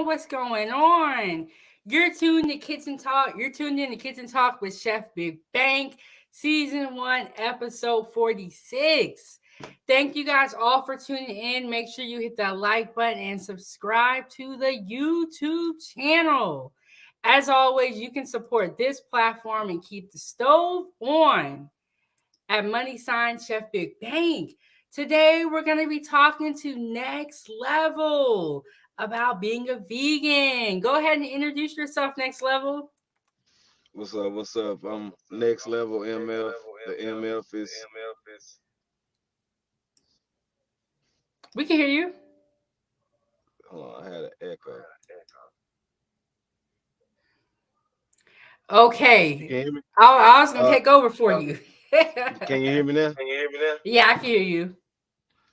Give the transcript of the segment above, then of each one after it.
What's going on? You're tuned to Kitchen Talk. You're tuned in to Kitchen Talk with Chef Big Bank, Season 1, Episode 46. Thank you guys all for tuning in. Make sure you hit that like button and subscribe to the YouTube channel. As always, you can support this platform and keep the stove on at Money Sign Chef Big Bank. Today, we're going to be talking to Next Level about being a vegan. Go ahead and introduce yourself, Next Level. What's up? What's up? I'm Next Level MF. The MF is. We can hear you. Hold on, I had an echo. Okay. You can hear me? I was going to take over for you. Can you hear me now? Yeah, I can hear you.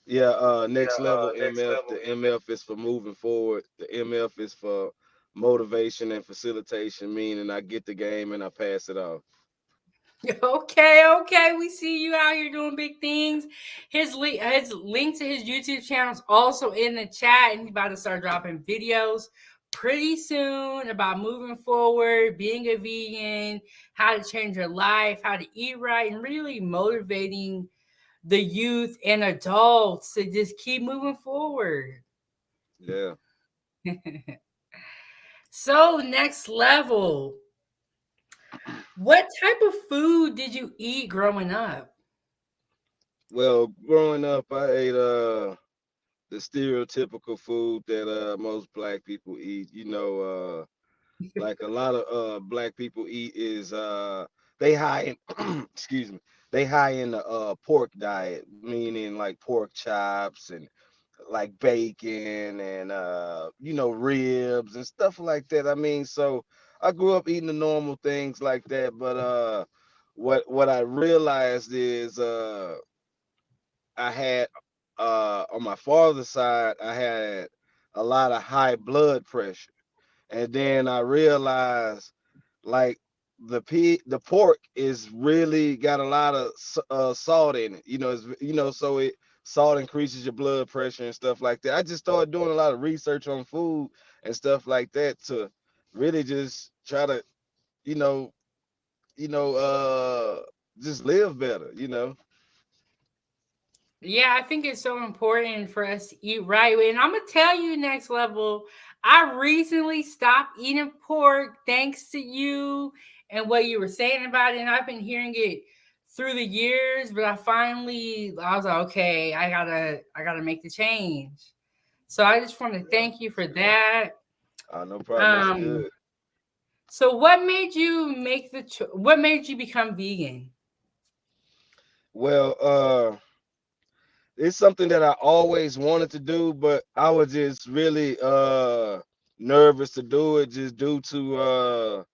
Yeah, Next Level MF. The MF is for moving forward. The MF is for motivation and facilitation, meaning I get the game and I pass it off. Okay. We see you out here doing big things. His link to his YouTube channel is also in the chat, and he's about to start dropping videos pretty soon about moving forward, being a vegan, how to change your life, how to eat right, and really motivating the youth and adults to just keep moving forward. Yeah. So, Next Level. What type of food did you eat growing up? Well, growing up, I ate the stereotypical food that most black people eat. Like a lot of black people eat is they high in excuse me, they high in the pork diet, meaning like pork chops and like bacon and ribs and stuff like that. I mean, so I grew up eating the normal things like that, but what I realized is I had on my father's side I had a lot of high blood pressure. And then I realized like the pork is really got a lot of salt in it. So salt increases your blood pressure and stuff like that. I just started doing a lot of research on food and stuff like that to really just try to, you know, just live better. Yeah, I think it's so important for us to eat right. And I'm going to tell you, Next Level, I recently stopped eating pork thanks to you and what you were saying about it. And I've been hearing it through the years, but I was like, okay, I gotta make the change. So I just want to thank you for that. No problem. That's good. So what made you what made you become vegan? Well, it's something that I always wanted to do, but I was just really nervous to do it just due to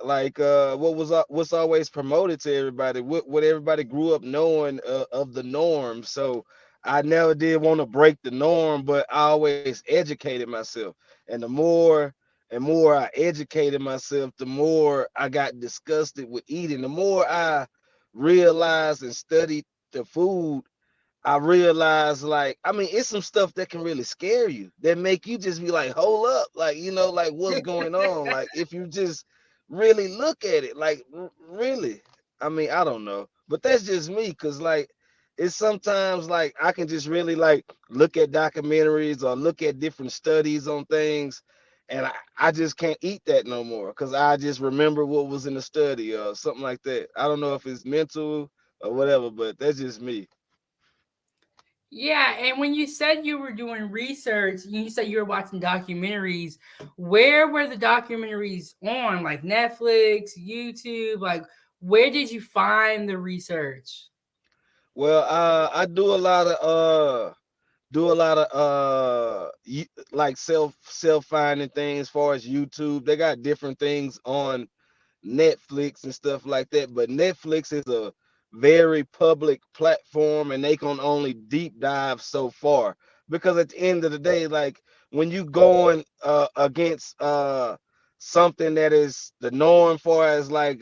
what's always promoted to everybody, what everybody grew up knowing of the norm. So I never did want to break the norm, but I always educated myself. And the more and more I educated myself, the more I got disgusted with eating. The more I realized and studied the food, I realized, like, I mean, it's some stuff that can really scare you, that make you just be like, hold up, like, like what's going on? Like, if you just really look at it, like, really, I mean, I don't know, but that's just me, cause like, it's sometimes like I can just really like look at documentaries or look at different studies on things, and I just can't eat that no more, cause I just remember what was in the study or something like that. I don't know if it's mental or whatever, but that's just me. Yeah, and when you said you were doing research, you said you were watching documentaries. Where were the documentaries on? Like Netflix, YouTube? Like, where did you find the research? Well, I do a lot of like self finding things as far as YouTube. They got different things on Netflix and stuff like that, but Netflix is a very public platform and they can only deep dive so far, because at the end of the day, like when you going against something that is the norm for as like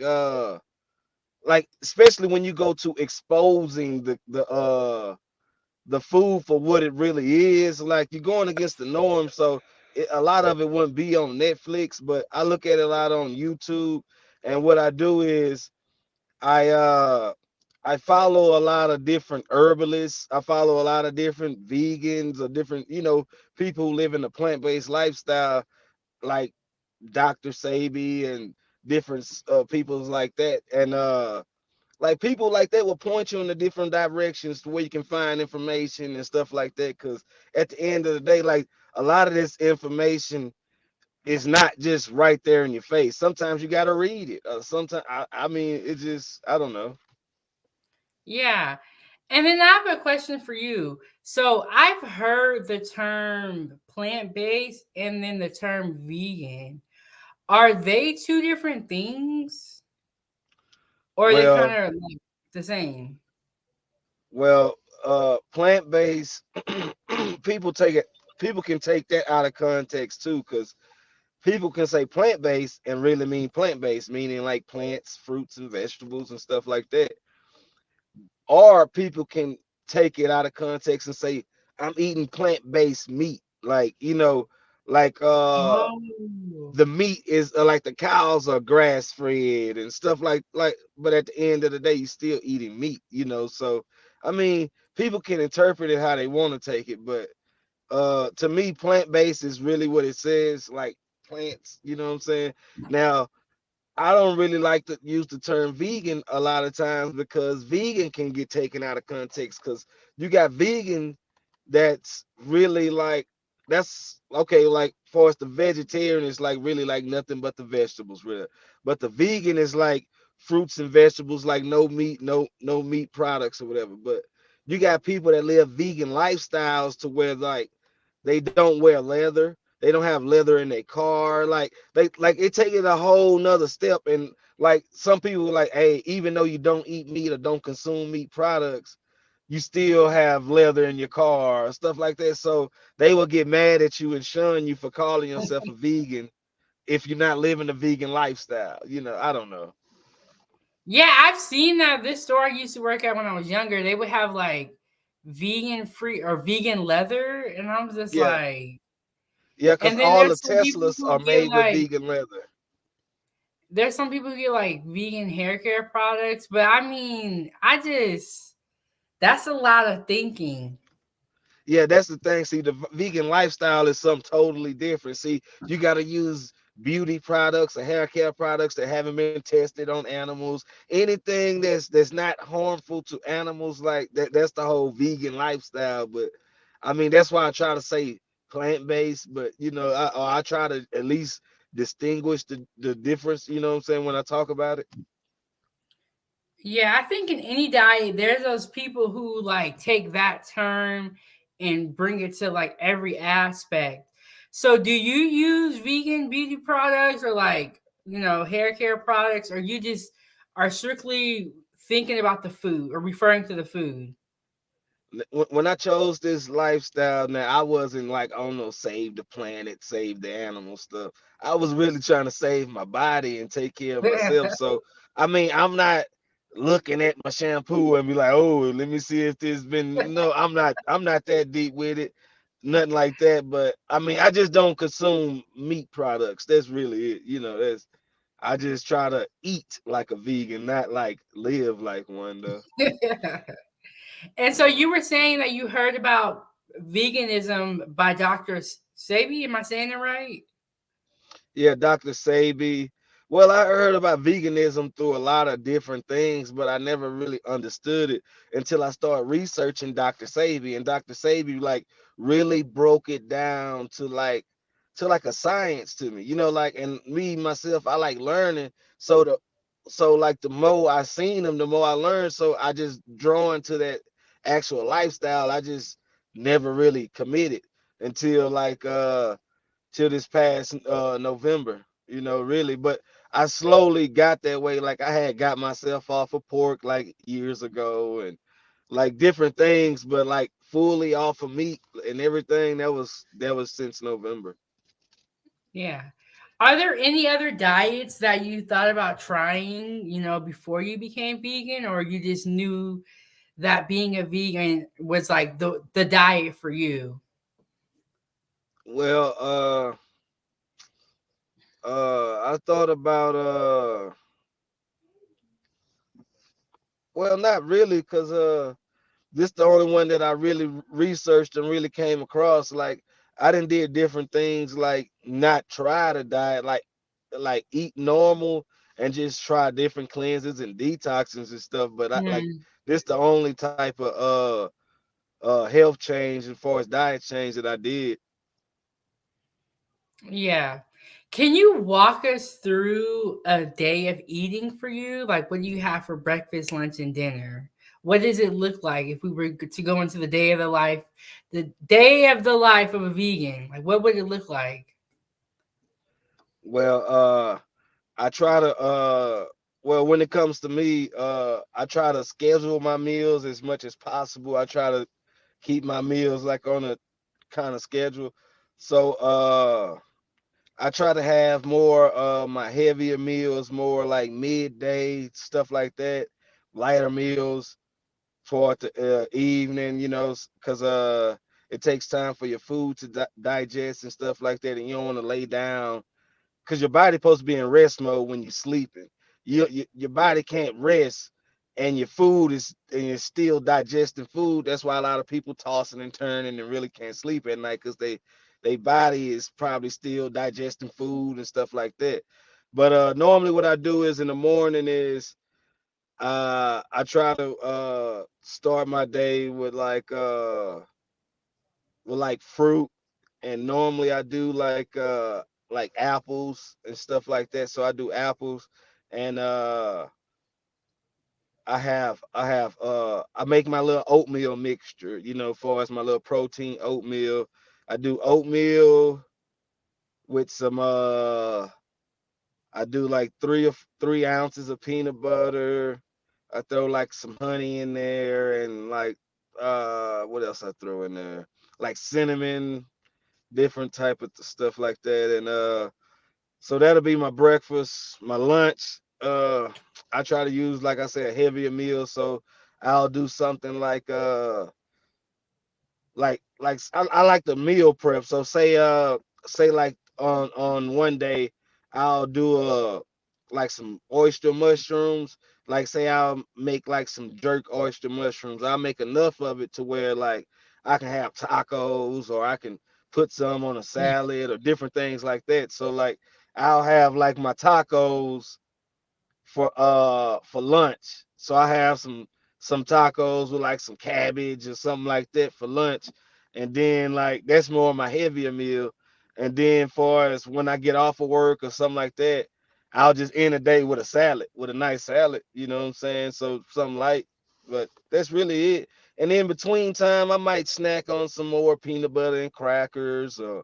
especially when you go to exposing the food for what it really is, like you're going against the norm. So a lot of it wouldn't be on Netflix, but I look at it a lot on YouTube. And what I do is I uh I follow a lot of different herbalists. I follow a lot of different vegans or different, people who live in a plant-based lifestyle, like Dr. Sabi and different peoples like that. And like people like that will point you in the different directions to where you can find information and stuff like that. Because at the end of the day, like a lot of this information is not just right there in your face. Sometimes you got to read it. Sometimes I mean, it just I don't know. Yeah. And then I have a question for you. So I've heard the term plant based and then the term vegan. Are they two different things? Or are they kind Well, of like the same? well, plant based people take it. People can take that out of context too, because people can say plant based and really mean plant based, meaning like plants, fruits, and vegetables and stuff like that. Or people can take it out of context and say I'm eating plant-based meat, like like Oh. the meat is like the cows are grass fed and stuff like, but at the end of the day you're still eating meat, so I mean people can interpret it how they want to take it, but to me plant-based is really what it says, like plants, you know what I'm saying. Now I don't really like to use the term vegan a lot of times, because vegan can get taken out of context, because you got vegan that's really like, that's okay, like for us the vegetarian is like really like nothing but the vegetables really, but the vegan is like fruits and vegetables, like no meat, no meat products or whatever. But you got people that live vegan lifestyles to where like they don't wear leather, they don't have leather in their car, like they like it taking a whole nother step. And like some people like, hey, even though you don't eat meat or don't consume meat products, you still have leather in your car, stuff like that. So they will get mad at you and shun you for calling yourself a vegan if you're not living a vegan lifestyle. I don't know. Yeah, I've seen that. This store I used to work at when I was younger, they would have like vegan free or vegan leather. And I'm just Yeah, like, yeah, because and then all the there's some people Teslas who are get made with like, vegan leather. there's some people who get like vegan hair care products. But I mean, that's a lot of thinking. Yeah, that's the thing. See, the vegan lifestyle is something totally different. See, you got to use beauty products or hair care products that haven't been tested on animals. Anything that's not harmful to animals, like that. That's the whole vegan lifestyle. But I mean, that's why I try to say plant based. But I try to at least distinguish the difference. You know what I'm saying when I talk about it. Yeah, I think in any diet, there's those people who like take that term and bring it to like every aspect. So, do you use vegan beauty products or like, hair care products, or you just are strictly thinking about the food or referring to the food? When I chose this lifestyle, now I wasn't like on no save the planet, save the animal stuff. I was really trying to save my body and take care of myself. So I mean, I'm not looking at my shampoo and be like, oh, let me see if this been. No, I'm not that deep with it, nothing like that. But I mean, I just don't consume meat products. That's really it. That's I just try to eat like a vegan, not like live like one though. And so you were saying that you heard about veganism by Dr. Sebi. Am I saying it right? Yeah, Dr. Sabi. Well, I heard about veganism through a lot of different things, but I never really understood it until I started researching Dr. Sabi. And Dr. Sabi like really broke it down to like a science to me. Like and me myself, I like learning. So like the more I seen him, the more I learned. So I just drawn to that actual lifestyle. I just never really committed until like till this past November, really. But I slowly got that way. Like I had got myself off of pork like years ago and like different things, but like fully off of meat and everything. That was since November. Yeah. Are there any other diets that you thought about trying, before you became vegan, or you just knew that being a vegan was like the diet for you? Well, I thought about well, not really, cause this the only one that I really researched and really came across. Like I done did different things, like not try to diet, like eat normal and just try different cleanses and detoxes and stuff. But I like Hmm. this the only type of health change as far as diet change that I did. Yeah. Can you walk us through a day of eating for you? Like, what do you have for breakfast, lunch, and dinner? What does it look like if we were to go into the day of the life of a vegan? Like, what would it look like? Well, I try to well when it comes to me, I try to schedule my meals as much as possible. I try to keep my meals like on a kind of schedule. So I try to have more my heavier meals, more like midday stuff like that, lighter meals for the evening, because it takes time for your food to digest and stuff like that, and you don't want to lay down because your body supposed to be in rest mode when you're sleeping. Your body can't rest, and your food is and you're still digesting food. That's why a lot of people tossing and turning and really can't sleep at night because they body is probably still digesting food and stuff like that. But normally what I do is in the morning is I try to start my day with like fruit, and normally I do like apples and stuff like that. So I do apples, and I make my little oatmeal mixture, for as my little protein oatmeal. I do oatmeal with some I do like 3 ounces of peanut butter. I throw like some honey in there and like what else I throw in there? Like cinnamon, different type of stuff like that. And so that'll be my breakfast. My lunch, I try to use, like I said, a heavier meal. So I'll do something like I like the meal prep. So say like on one day I'll do like some oyster mushrooms. Like say I'll make like some jerk oyster mushrooms. I'll make enough of it to where like I can have tacos, or I can put some on a salad or different things like that. So like I'll have like my tacos for lunch. So I have some tacos with like some cabbage or something like that for lunch. And then like that's more of my heavier meal. And then far as when I get off of work or something like that, I'll just end the day with a salad, with a nice salad, you know what I'm saying? So something light. But that's really it. And in between time, I might snack on some more peanut butter and crackers, or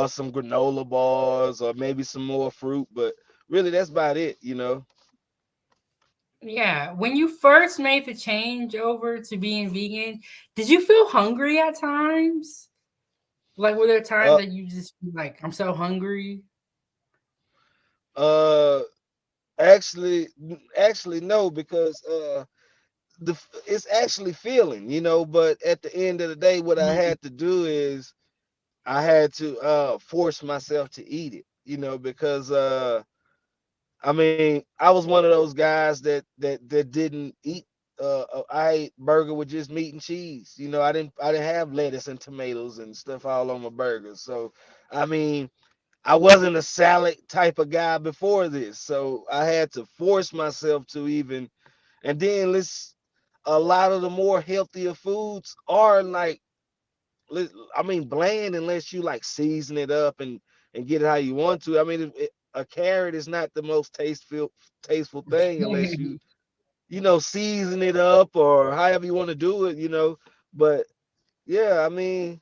some granola bars, or maybe some more fruit. But really that's about it. Yeah. When you first made the change over to being vegan, did you feel hungry at times? Like, were there times Uh, that you just be like, I'm so hungry? uh, Actually, actually no, because it's actually feeling, but at the end of the day, what I Mhm. had to do is I had to force myself to eat it, because I mean, I was one of those guys that didn't eat. I ate burger with just meat and cheese. I didn't have lettuce and tomatoes and stuff all on my burgers. So, I mean, I wasn't a salad type of guy before this. So I had to force myself to even. And then a lot of the more healthier foods are like, I mean, bland unless you like season it up and get it how you want to. I mean, a carrot is not the most tasteful thing unless you season it up or however you want to do it. But yeah, I mean,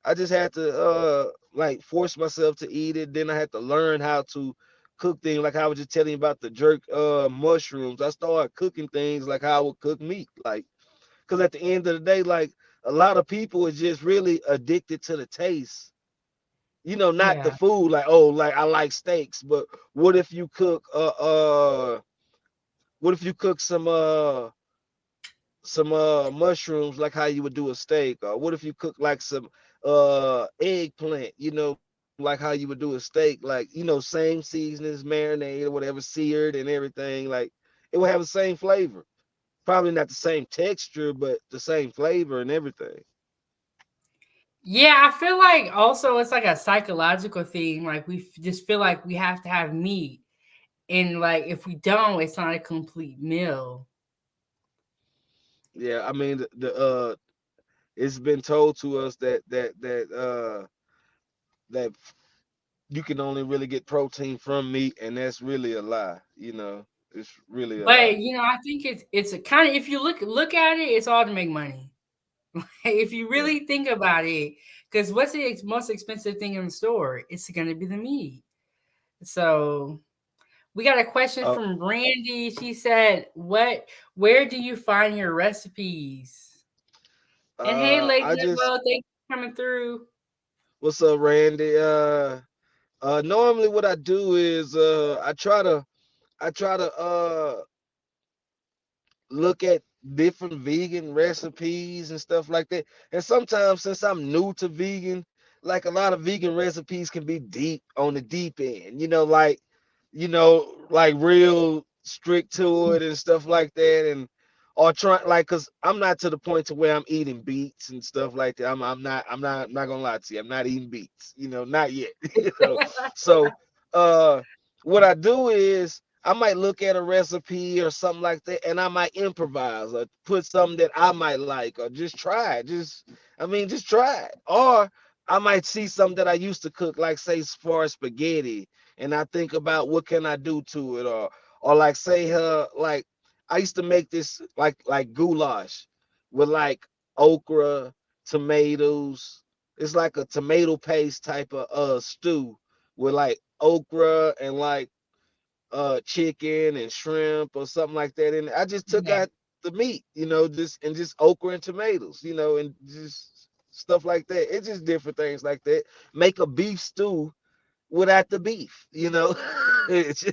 I just had to like force myself to eat it. Then I had to learn how to cook things like I was just telling you about the jerk mushrooms. I started cooking things like how I would cook meat. Like, because at the end of the day, like a lot of people is just really addicted to the taste. Not the Yeah. food. Like, oh, like I like steaks, but what if you cook what if you cook some mushrooms like how you would do a steak? Or what if you cook like some eggplant, like how you would do a steak, like same seasonings, marinade or whatever, seared and everything, like it would have the same flavor. Probably not the same texture, but the same flavor and everything. Yeah, I feel like also it's like a psychological thing. Like just feel like we have to have meat, and like if we don't, it's not a complete meal. Yeah, I mean the it's been told to us that you can only really get protein from meat, and that's really a lie. It's really a lie. But I think it's a kind of, if you look at it, it's all to make money. If you Yeah. really think about it, because what's the most expensive thing in the store? It's going to be the meat. So we got a question Uh, from Randy. She said, Where do you find your recipes?" And hey, I Lady just Well, thank you for coming through. what's up, Randy? Normally what I do is I try to look at different vegan recipes and stuff like that. And sometimes since I'm new to vegan, like a lot of vegan recipes can be deep on the deep end, like real strict to it and stuff like that. And or try like cause I'm not to the point to where I'm eating beets and stuff like that. I'm not gonna lie to you. I'm not eating beets, not yet. So uh what I do is I might look at a recipe or something like that, and I might improvise or put something that I might like, or just try it. Just try it. Or I might see something that I used to cook, like say as far as spaghetti, and I think about what can I do to it, or like say like I used to make this like goulash with like okra, tomatoes. It's like a tomato paste type of stew with like okra and like chicken and shrimp or something like that. And I just took Yeah. out the meat, just okra and tomatoes, and just stuff like that. It's just different things like that. Make a beef stew without the beef, It's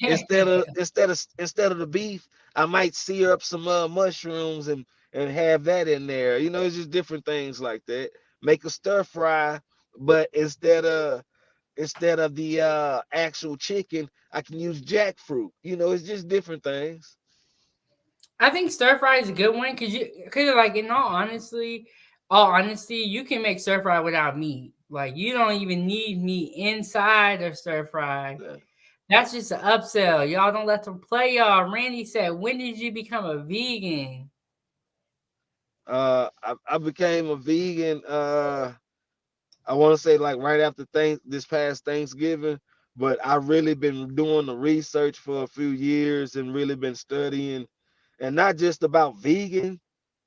instead of the beef, I might sear up some mushrooms and have that in there. It's just different things like that. Make a stir fry, but instead of the actual chicken, I can use jackfruit. It's just different things. I think stir fry is a good one because like in all honesty, you can make stir fry without meat. Like you don't even need meat inside of stir fry. Yeah. That's just an upsell. Y'all don't let them play y'all. Randy said, "When did you become a vegan?" I became a vegan. I want to say like right after this past Thanksgiving, but I really been doing the research for a few years and really been studying, and not just about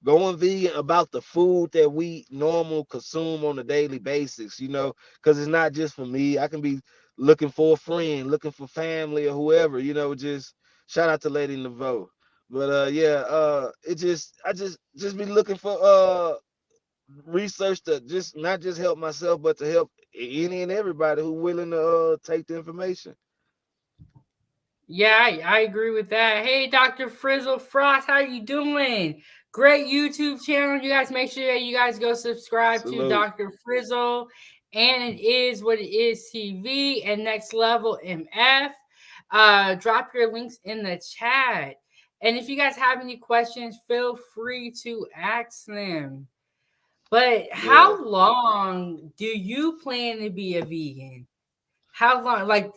going vegan, about the food that we normal consume on a daily basis. Because it's not just for me. I can be looking for a friend, looking for family or whoever. Just shout out to Lady Nevo. But yeah, it just I just be looking for research to just not just help myself, but to help any and everybody who willing to take the information. Yeah, I agree with that. Hey, Dr. Frizzle Frost, how you doing? Great YouTube channel. You guys make sure that you guys go subscribe to Salute. Dr. Frizzle and It Is What It Is TV and Next Level MF. Drop your links in the chat. And if you guys have any questions, feel free to ask them. But Yeah. how long do you plan to be a vegan? How long? Like,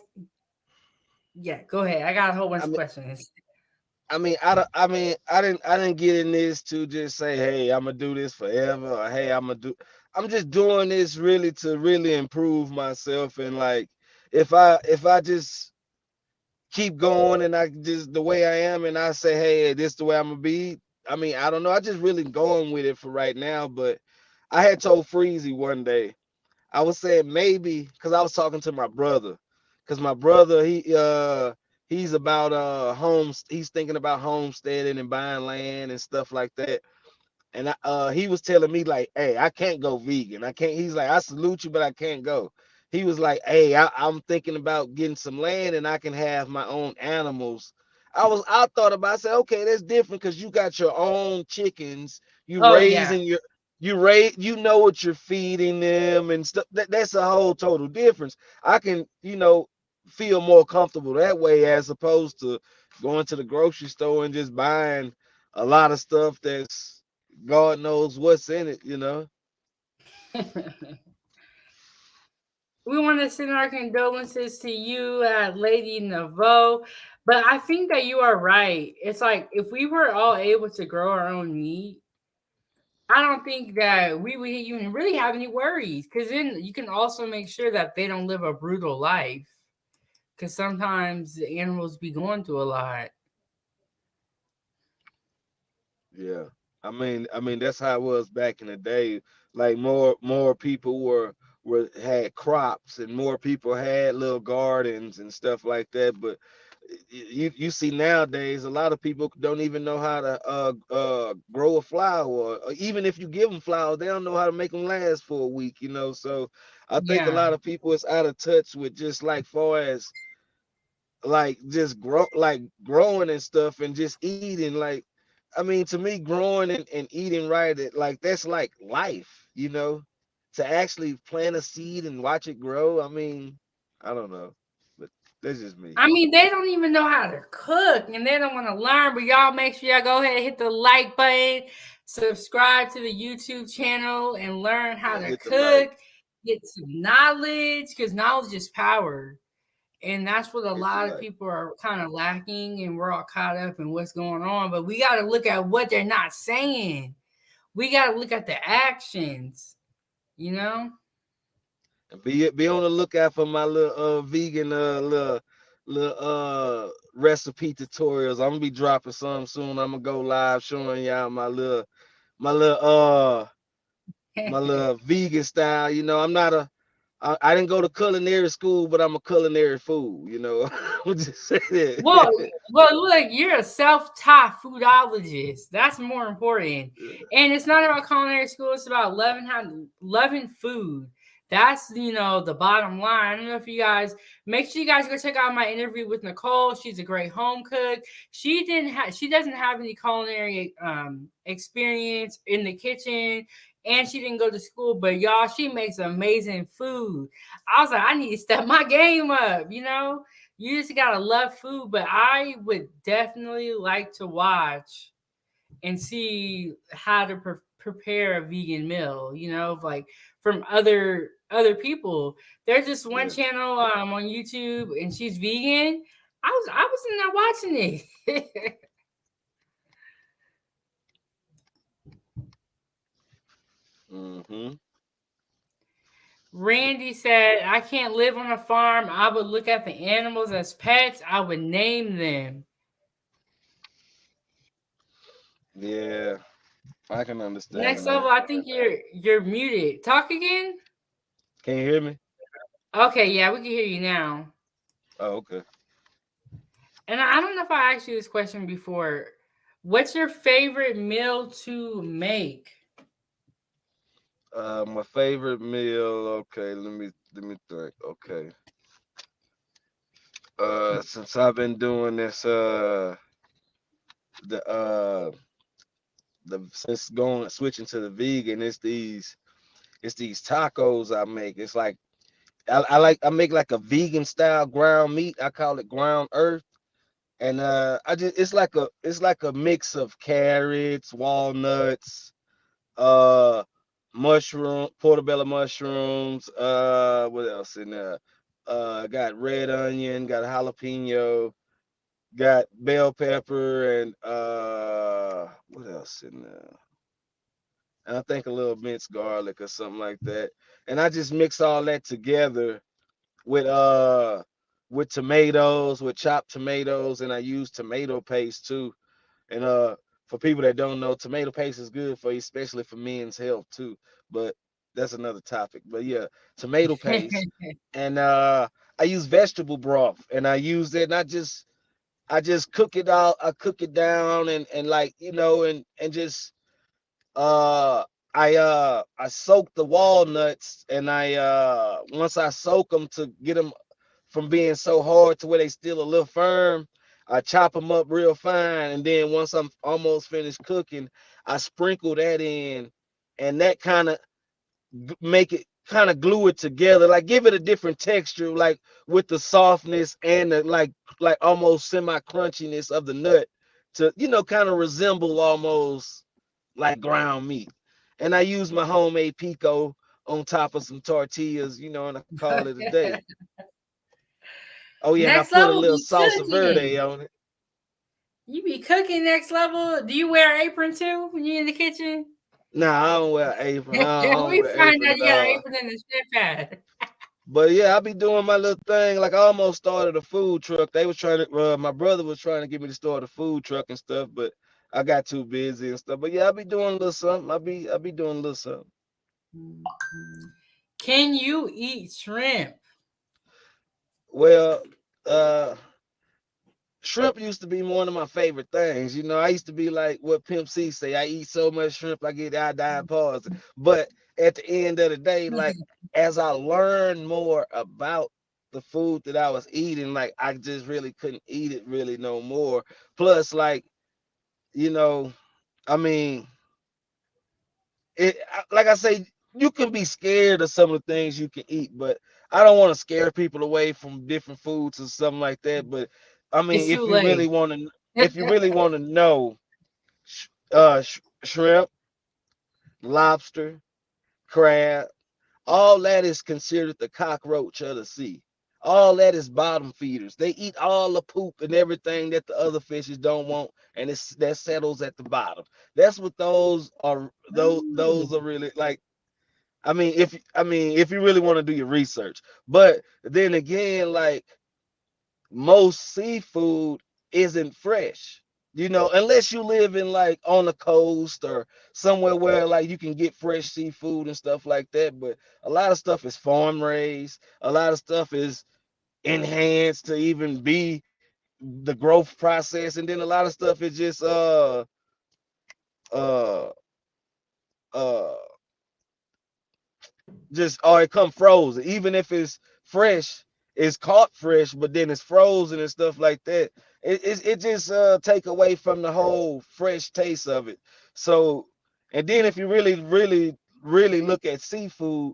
yeah, go ahead. I got a whole bunch I of mean, questions. I didn't get in this to just say, hey, I'm gonna do this forever, or hey, I'm just doing this really to really improve myself. And like, if I just keep going and I just the way I am, and I say, hey, this the way I'm gonna be. I mean, I don't know. I just really going with it for right now. But I had told Freezy one day, I was saying maybe because I was talking to my brother, because my brother he's about homes. He's thinking about homesteading and buying land and stuff like that. And he was telling me like, hey, I can't go vegan. I can't. He's like, I salute you, but I can't go. He was like, hey, I'm thinking about getting some land and I can have my own animals. I thought about. I said, okay, that's different because you got your own chickens. You Oh yeah. raising your you know what you're feeding them and stuff. That's a whole total difference. I can feel more comfortable that way as opposed to going to the grocery store and just buying a lot of stuff that's God knows what's in it. We want to send our condolences to you, Lady Naveau. But I think that you are right. It's like if we were all able to grow our own meat, I don't think that we would even really have any worries. Because then you can also make sure that they don't live a brutal life. Because sometimes the animals be going through a lot. Yeah. I mean that's how it was back in the day. Like more people were had crops and more people had little gardens and stuff like that. But you see nowadays a lot of people don't even know how to grow a flower, or even if you give them flowers, they don't know how to make them last for a week. So I think a Yeah. lot of people is out of touch with just like far as like just growing and stuff and just eating. Like, I mean, to me, growing and eating right, like that's like life. To actually plant a seed and watch it grow. I mean, I don't know, but that's just me. I mean, they don't even know how to cook and they don't want to learn. But y'all make sure y'all go ahead and hit the like button, subscribe to the YouTube channel, and learn how Yeah, to hit the like, cook, get some knowledge because knowledge is power. And that's what a hit the lot of like. people are kind of lacking, and we're all caught up in what's going on. But we got to look at what they're not saying. We got to look at the actions, you know? And be on the lookout for my little vegan little recipe tutorials. I'm gonna be dropping some soon. I'm gonna go live showing y'all my little my little vegan style. I'm not I didn't go to culinary school, but I'm a culinary fool. I'll just say Well, that. well, look, you're a self-taught foodologist. That's more important. And it's not about culinary school. It's about loving food. That's the bottom line. I don't know if you guys make sure you guys go check out my interview with Nicole. She's a great home cook. She doesn't have any culinary experience in the kitchen, and she didn't go to school. But y'all, she makes amazing food. I was like, I need to step my game up. You just gotta love food, but I would definitely like to watch and see how to prepare a vegan meal. Like from other people. There's just one Yeah. channel on YouTube, and she's vegan. I was in there watching it. Mm-hmm. Randy said, "I can't live on a farm. I would look at the animals as pets. I would name them." Yeah, I can Next understand level, that. I think you're muted. Talk again. Can you hear me? Okay, yeah, we can hear you now. Oh, okay. And I don't know if I asked you this question before. What's your favorite meal to make? My favorite meal. Okay, let me think. Okay. since I've been doing this the since going switching to the vegan, it's these tacos I make. It's like I make like a vegan style ground meat. I call it ground earth. And I just it's like a mix of carrots, walnuts, uh mushroom, portobello mushrooms, what else in there? Got red onion, got jalapeno, got bell pepper, and what else in there? And I think a little minced garlic or something like that. And I just mix all that together with tomatoes, with chopped tomatoes, and I use tomato paste too. And for people that don't know, tomato paste is good for you, especially for men's health too. But that's another topic. But yeah, tomato paste. And I use vegetable broth, and I use it, and I just cook it out. I cook it down, and like and just uh I soak the walnuts, and I once I soak them to get them from being so hard to where they still a little firm, I chop them up real fine, and then once I'm almost finished cooking, I sprinkle that in, and that kind of make it kind of glue it together, like give it a different texture, like with the softness and the like almost semi crunchiness of the nut to kind of resemble almost like ground meat. And I use my homemade pico on top of some tortillas, and I call it a day. Oh yeah, and I Next put a level little be salsa verde cooking. on it. You be cooking next level. Do you wear an apron too when you're in the kitchen? Nah, I don't wear apron. I don't We wear find apron out at you got an all. apron in the chef pad. But yeah, I be doing my little thing. Like I almost started a food truck. They was trying to. My brother was trying to get me to start a food truck and stuff, but I got too busy and stuff. But yeah, I be doing a little something. I be doing a little something. Can you eat shrimp? Well, uh, shrimp used to be one of my favorite things. I used to be like what Pimp C say. I eat so much shrimp, I get iodine pause. But at the end of the day, like as I learned more about the food that I was eating, like I just really couldn't eat it really no more. Plus, like you know, I mean, like I say, you can be scared of some of the things you can eat, but I don't want to scare people away from different foods or something like that. But I mean, It's too late. if you really want to know, shrimp, lobster, crab, all that is considered the cockroach of the sea. All that is bottom feeders. They eat all the poop and everything that the other fishes don't want, and that settles at the bottom. That's what those are. Those Ooh. are really like. If you really want to do your research, but then again, like most seafood isn't fresh. Unless you live in like on the coast or somewhere where like you can get fresh seafood and stuff like that. But a lot of stuff is farm raised. A lot of stuff is enhanced to even be the growth process, and then a lot of stuff is uh uh just or it come frozen. Even if it's fresh, it's caught fresh, but then it's frozen and stuff like that. It just take away from the whole fresh taste of it. So, and then if you really, really, really look at seafood,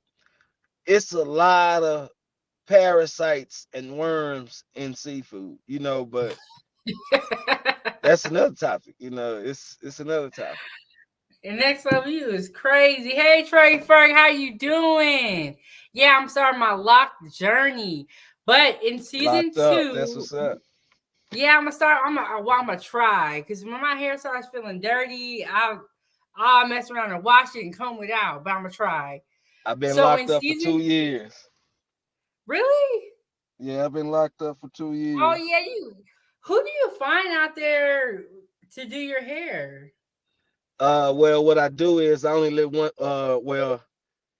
it's a lot of parasites and worms in seafood, but that's another topic, it's another topic. And next level you is crazy. Hey Trey Ferg, how you doing? Yeah, I'm starting my locked journey. But in season Locked up, that's two, what's up. yeah, I'm gonna start. I'm gonna try because when my hair starts feeling dirty, I'll mess around and wash it and comb it out. But I'm gonna try. I've been So in locked up for season, 2 years. really? Yeah, I've been locked up for two Oh years. yeah, you. Who do you find out there to do your hair? Well, what I do is I only let one.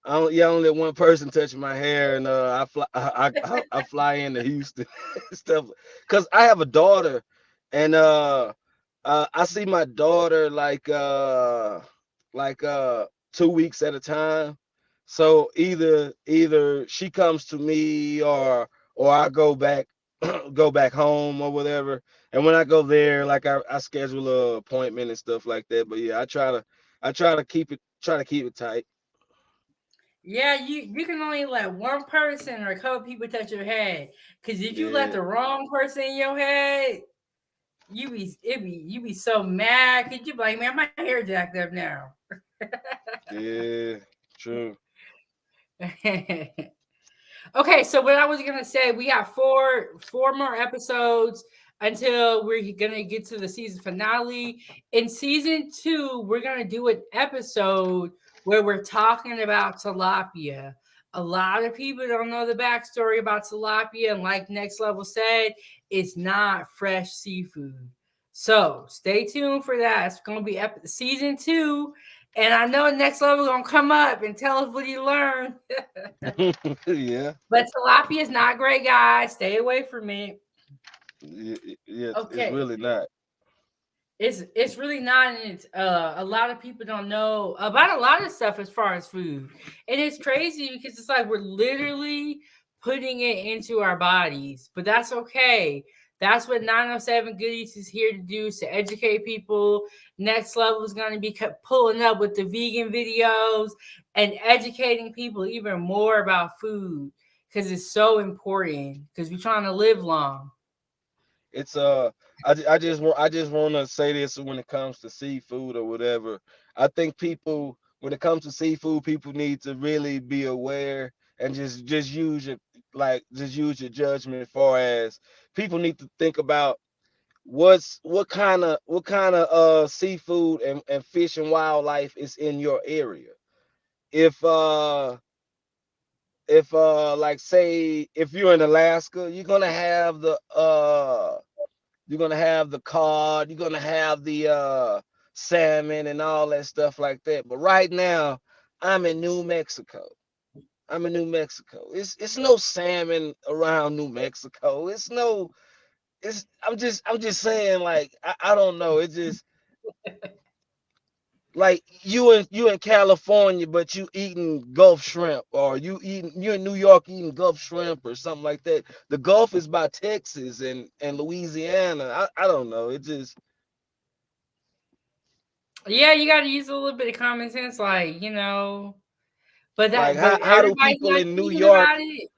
I only let one person touch my hair, and I fly. I fly into Houston stuff because I have a daughter, and I see my daughter like 2 weeks at a time. So either she comes to me or I go back go back home or whatever. And when I go there, like I schedule a appointment and stuff like that. But yeah, I try to keep it tight. Yeah, you can only let one person or a couple people touch your head. Cause if you let Yeah, the wrong person in your head, you be so mad. Cause you be like, man, my hair jacked up now. yeah, true. Okay, so what I was gonna say, we got four more episodes until we're gonna get to the season finale. In season two, we're gonna do an episode where we're talking about tilapia. A lot of people don't know the backstory about tilapia, and like Next Level said, it's not fresh seafood. So stay tuned for that. It's gonna be season two, and I know Next Level gonna come up and tell us what he learned. Yeah, But tilapia is not great, guys. Stay away from it. yeah, yeah, it's Okay. really not. It's really not, and it's a lot of people don't know about a lot of stuff as far as food. And it's crazy because it's like we're literally putting it into our bodies. But that's okay. That's what 907 Goodies is here to do, is to educate people. Next Level is going to be pulling up with the vegan videos and educating people even more about food, because it's so important, because we're trying to live long. It's I just want to say this when it comes to seafood or whatever. I think people when it comes to seafood, people need to really be aware and just use your just use your judgment. Far as people need to think about what kind of seafood and fish and wildlife is in your area. If like say if you're in Alaska, you're gonna have the cod, you're gonna have the salmon and all that stuff like that. But right now, I'm in New Mexico. I'm in New Mexico. It's no salmon around New Mexico. It's no. It's I'm just saying like I don't know. It's just like you in California, but you eating Gulf shrimp, or you in New York eating Gulf shrimp or something like that. The Gulf is by Texas and Louisiana. I don't know. It just Yeah, you got to use a little bit of common sense, like, like but how do everybody's not thinking about it.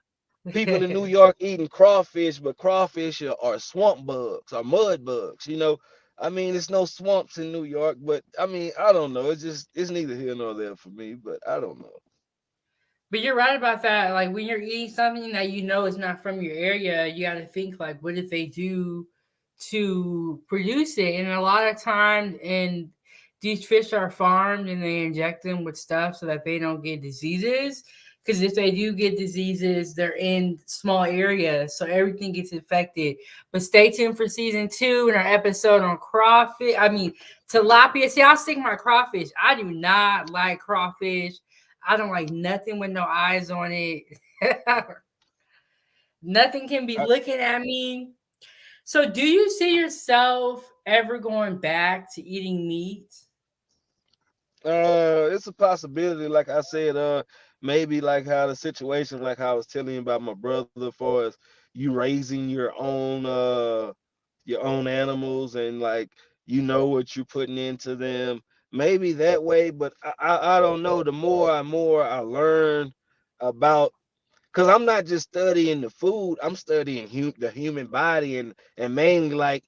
People in New York eating crawfish, but crawfish are swamp bugs or mud bugs, you know. I mean, it's no swamps in New York, but I mean, I don't know. It's neither here nor there for me, but I don't know. But you're right about that. Like when you're eating something that you know is not from your area, you got to think like, what did they do to produce it? And a lot of times, and these fish are farmed and they inject them with stuff so that they don't get diseases. Because if they do get diseases, they're in small areas, so everything gets infected. But stay tuned for season two and our episode on crawfish. I mean, tilapia. See, I'll stick my crawfish. I do not like crawfish. I don't like nothing with no eyes on it. Nothing can be I, looking at me. So, do you see yourself ever going back to eating meat? it's a possibility, like I said, maybe like how the situation, like how I was telling you about my brother, far as you raising your own animals and like you know what you're putting into them. Maybe that way, but I don't know. The more I learn about, because I'm not just studying the food, I'm studying the human body and mainly like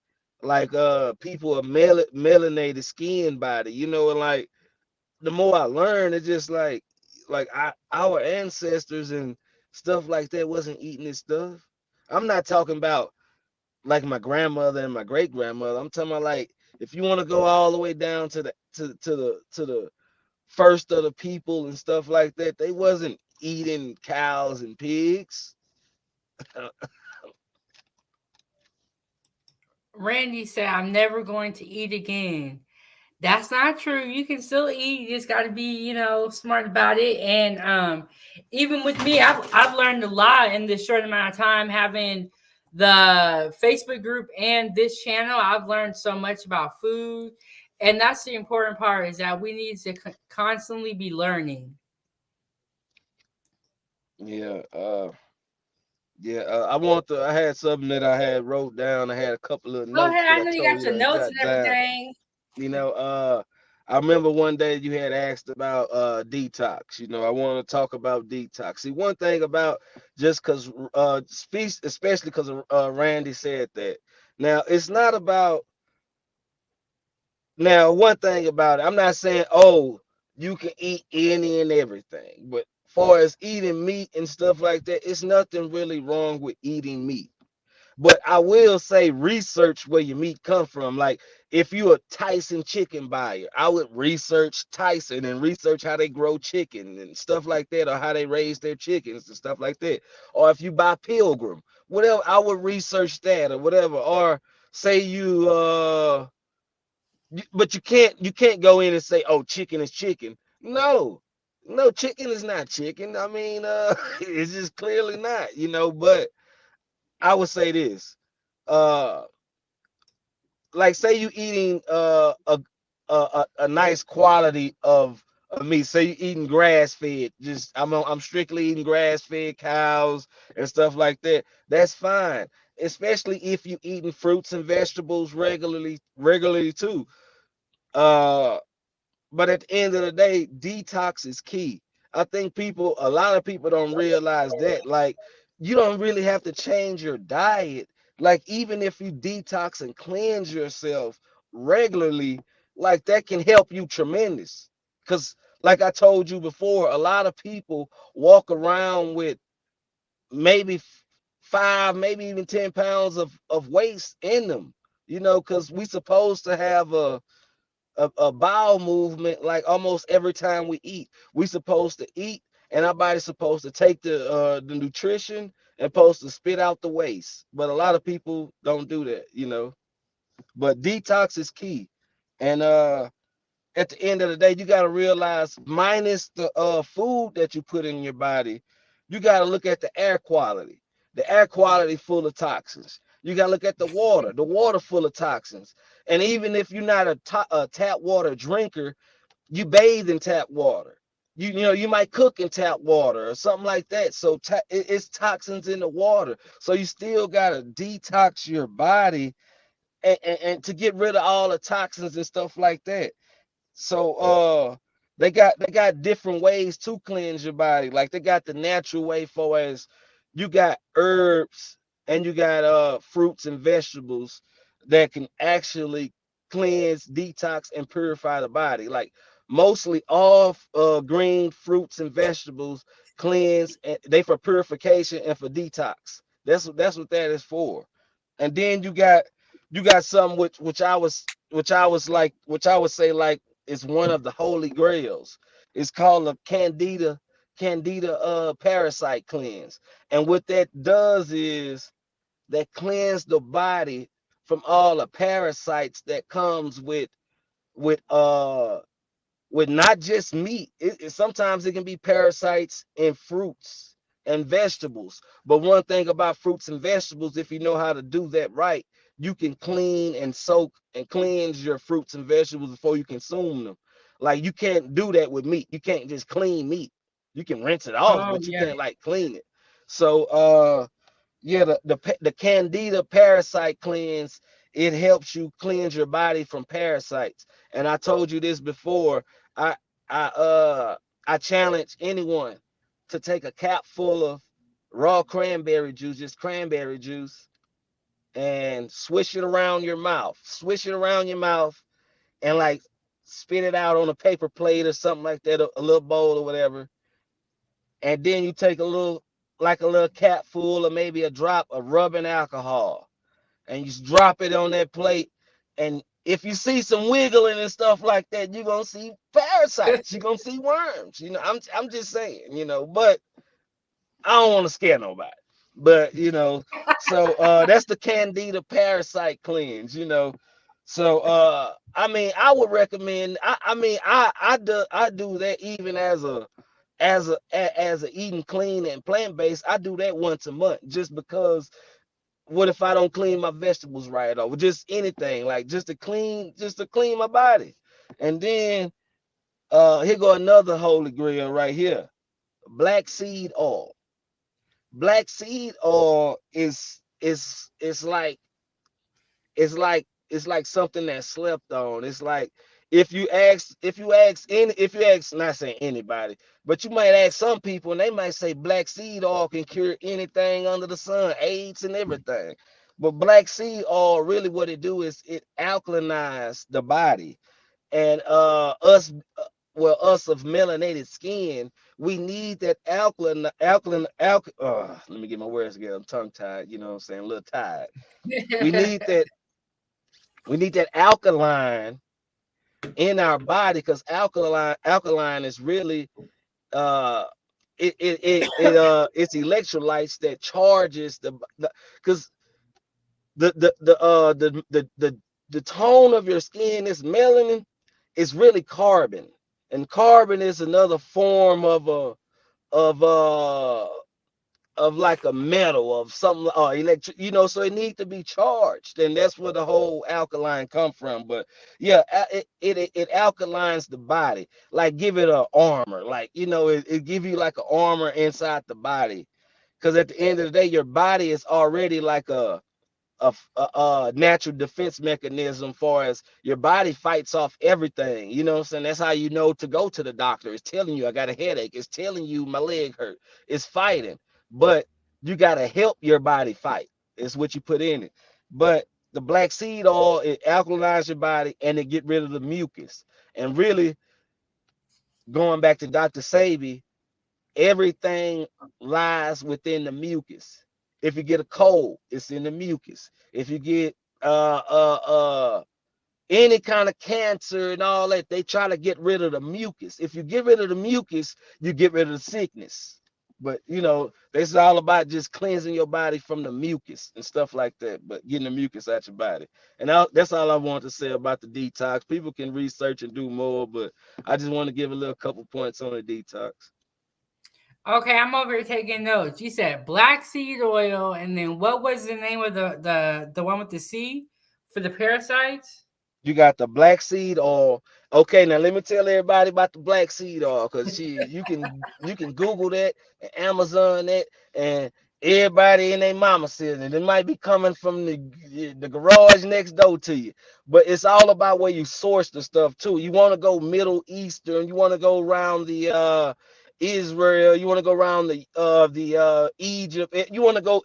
people of melanated skin body, you know, and like the more I learn, it's just like our ancestors and stuff like that wasn't eating this stuff. I'm not talking about like my grandmother and my great grandmother. I'm talking about like if you want to go all the way down to the first of the people and stuff like that, they wasn't eating cows and pigs. Randy said, I'm never going to eat again. That's not true. You can still eat. You just got to be, smart about it. And even with me, I've learned a lot in this short amount of time having the Facebook group and this channel. I've learned so much about food, and that's the important part, is that we need to constantly be learning. Yeah, Yeah, I had something that I had wrote down. I had a couple of Go notes ahead. that I I know you told got you your to notes jot and down. everything. You know, I remember one day you had asked about detox. You know, I want to talk about detox. See, one thing about just because especially because Randy said that. Now, it's not about now, one thing about it, I'm not saying, oh, you can eat any and everything, but far as eating meat and stuff like that, it's nothing really wrong with eating meat. But I will say research where your meat come from. Like if you're a Tyson chicken buyer, I would research Tyson and research how they grow chicken and stuff like that, or how they raise their chickens and stuff like that. Or if you buy Pilgrim, whatever, I would research that or whatever. Or say but you can't go in and say, oh, chicken is chicken. No, no, chicken is not chicken. I mean, it's just clearly not, but I would say this. Uh like say you eating a nice quality of meat. Say you eating grass fed. Just I'm strictly eating grass fed cows and stuff like that. That's fine. Especially if you eating fruits and vegetables regularly too. Uh but at the end of the day, detox is key. I think a lot of people don't realize that. Like, you don't really have to change your diet. Like, even if you detox and cleanse yourself regularly, like that can help you tremendous. Because, like I told you before, a lot of people walk around with maybe 5, maybe even 10 pounds of waste in them, because we supposed to have a bowel movement like almost every time we eat. We supposed to eat, and our body's supposed to take the nutrition and supposed to spit out the waste. But a lot of people don't do that. But detox is key. And at the end of the day, you got to realize, minus the food that you put in your body, you got to look at the air quality. The air quality full of toxins. You got to look at the water full of toxins. And even if you're not a tap water drinker, you bathe in tap water. You might cook in tap water or something like that. So it's toxins in the water. So you still got to detox your body and to get rid of all the toxins and stuff like that. So they got different ways to cleanse your body. Like they got the natural way, for as you got herbs and you got fruits and vegetables that can actually cleanse, detox, and purify the body. Like mostly all green fruits and vegetables cleanse, and they for purification and for detox. That's what that is for. And then you got some which I would say like is one of the holy grails. It's called a candida parasite cleanse. And what that does is that cleanse the body from all the parasites that comes with with not just meat. Sometimes it can be parasites in fruits and vegetables. But one thing about fruits and vegetables, if you know how to do that right, you can clean and soak and cleanse your fruits and vegetables before you consume them. Like you can't do that with meat. You can't just clean meat. You can rinse it off, Oh but you yeah. can't like clean it. So yeah, the candida parasite cleanse, it helps you cleanse your body from parasites. And I told you this before. I i uh i challenge anyone to take a cap full of raw cranberry juice, just cranberry juice, and swish it around your mouth, and like spit it out on a paper plate or something like that, a little bowl or whatever. And then you take a little cap full or maybe a drop of rubbing alcohol, and you just drop it on that plate. And if you see some wiggling and stuff like that, you're gonna see parasites, you're gonna see worms. I'm just saying, but I don't want to scare nobody. But so that's the candida parasite cleanse. So I mean, I would recommend. I mean, I do that even as a eating clean and plant based. I do that once a month, just because what if I don't clean my vegetables right, or just anything, like just to clean my body. And then here go another holy grail right here: black seed oil. black seed oil is like it's like something that slept on. It's like if you ask not saying anybody, but you might ask some people and they might say black seed oil can cure anything under the sun, AIDS and everything. But black seed oil really what it do is it alkalinize the body. And us of melanated skin, we need that let me get my words together. I'm tongue tied, you know what I'm saying, a little tired. We need that we need that alkaline in our body because alkaline is really uh it's electrolytes that charges the because the tone of your skin is melanin is really carbon, and carbon is another form of uh of like a metal of something electric, so it needs to be charged, and that's where the whole alkaline come from. But yeah, it alkalines the body, like give it a armor, like it give you like an armor inside the body, because at the end of the day your body is already like a natural defense mechanism. For as your body fights off everything, what I'm saying. That's how you know to go to the doctor. It's telling you I got a headache, it's telling you my leg hurt, it's fighting. But you got to help your body fight. It's what you put in it. But the black seed oil, it alkalines your body and it get rid of the mucus. And really, going back to Dr. Sabi, everything lies within the mucus. If you get a cold, it's in the mucus. If you get uh uh uh any kind of cancer and all that, they try to get rid of the mucus. If you get rid of the mucus, you get rid of the sickness. But this is all about just cleansing your body from the mucus and stuff like that, but getting the mucus out your body. And that's all I want to say about the detox. People can research and do more, but I just want to give a little couple points on the detox. Okay, I'm over here taking notes. You said black seed oil, and then what was the name of the one with the C for the parasites? You got the black seed oil. Okay, now let me tell everybody about the black seed oil, because you can Google that and Amazon that, and everybody and their mama says it. It might be coming from the garage next door to you, but it's all about where you source the stuff too. You want to go Middle Eastern, you want to go around the Israel, you want to go around the Egypt, you want to go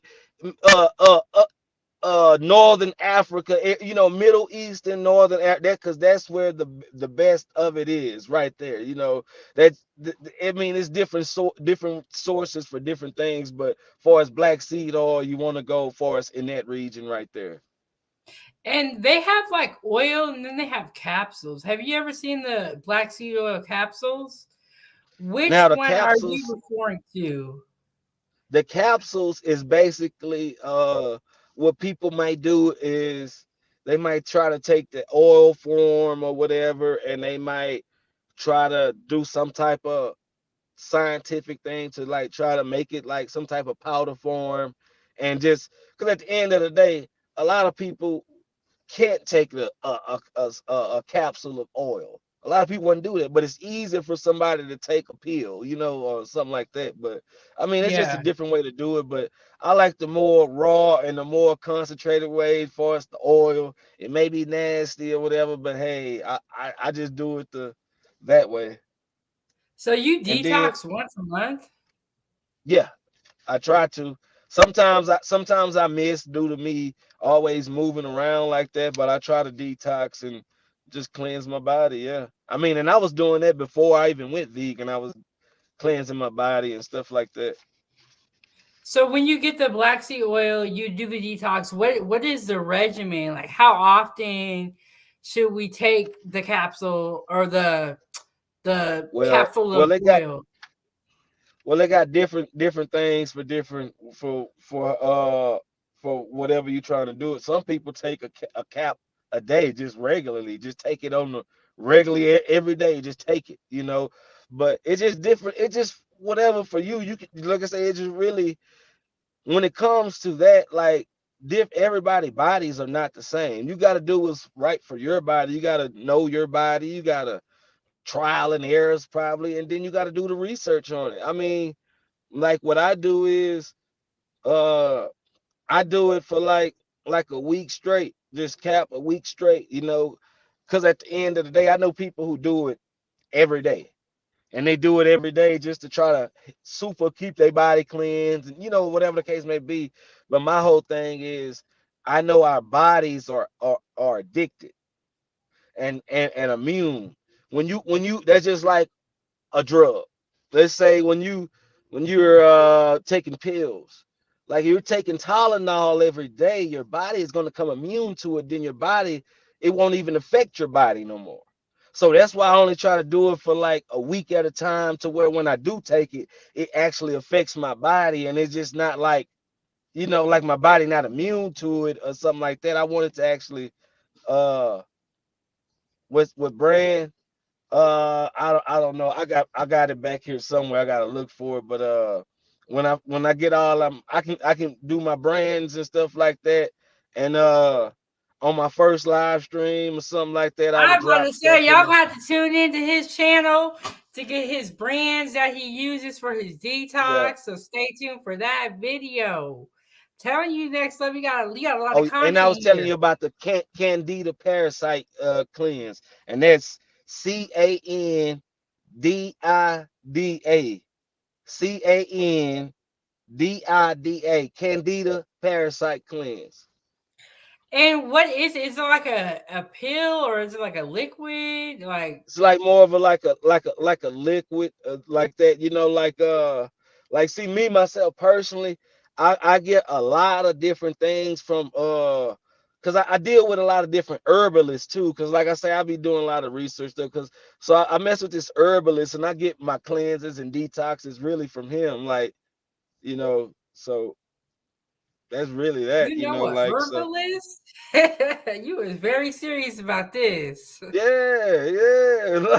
uh uh northern Africa, Middle East and northern that, because that's where the best of it is right there. That's I mean, it's different sources for different things, but far as black seed oil, you want to go for us in that region right there. And they have like oil, and then they have capsules. Have you ever seen the black seed oil capsules? Which Now one are you referring to? the capsules is basically what people might do is they might try to take the oil form or whatever, and they might try to do some type of scientific thing to like try to make it like some type of powder form, and just because at the end of the day, a lot of people can't take a capsule of oil. A lot of people wouldn't do that, but it's easier for somebody to take a pill, or something like that. But I mean, it's just a Yeah. different way to do it. But I like the more raw and the more concentrated way for us the oil. It may be nasty or whatever, but hey, I just do it that way. So you And then detox once a month? yeah, I try to. Sometimes I miss due to me always moving around like that, but I try to detox and just cleanse my body. Yeah. I mean, and I was doing that before I even went vegan. I was cleansing my body and stuff like that. So when you get the black seed oil, you do the detox. What is the regimen? Like how often should we take the capsule or the Well, capsule well, of they got oil? different things for different for whatever you're trying to do it. Some people take a cap a day just regularly, just take it on the regularly every day, just take it. But it's just different. It's just whatever for you. You can, like I say, it just really when it comes to that, like everybody bodies are not the same. You got to do what's right for your body. You got to know your body. You got to trial and errors probably, and then you got to do the research on it. I mean, like what I do is uh I do it for like a week straight, just cap a week straight, because at the end of the day, I know people who do it every day, and they do it every day just to try to super keep their body cleansed, and whatever the case may be. But my whole thing is, I know our bodies are addicted and immune. When you that's just like a drug. Let's say when you're taking pills, like you're taking Tylenol every day, your body is going to come immune to it. Then your body, it won't even affect your body no more. So that's why I only try to do it for like a week at a time, to where when I do take it, it actually affects my body, and it's just not like like my body not immune to it or something like that. I wanted to actually uh with brand. I don't know. I got it back here somewhere. I gotta look for it. But when I get all I can do my brands and stuff like that. And on my first live stream or something like that, I would I'm about drop to stuff say, in y'all there. got to tune into his channel to get his brands that he uses for his Yeah. detox. So stay tuned for that video. Telling you next up, we got a lot of Oh, and I content was telling here. you about the Candida parasite cleanse, and that's CANDIDA. CANDIDA. Candida parasite cleanse. And what is it? Is it like a pill or is it like a liquid? Like It's like more of a like a liquid, like that, like, see, me myself personally, I get a lot of different things from because I deal with a lot of different herbalists too, because like I say, I be doing a lot of research there, because so I mess with this herbalist, and I get my cleanses and detoxes really from him, like, so that's really that, you know a like, so. herbalist? You was very serious about this. Yeah, yeah.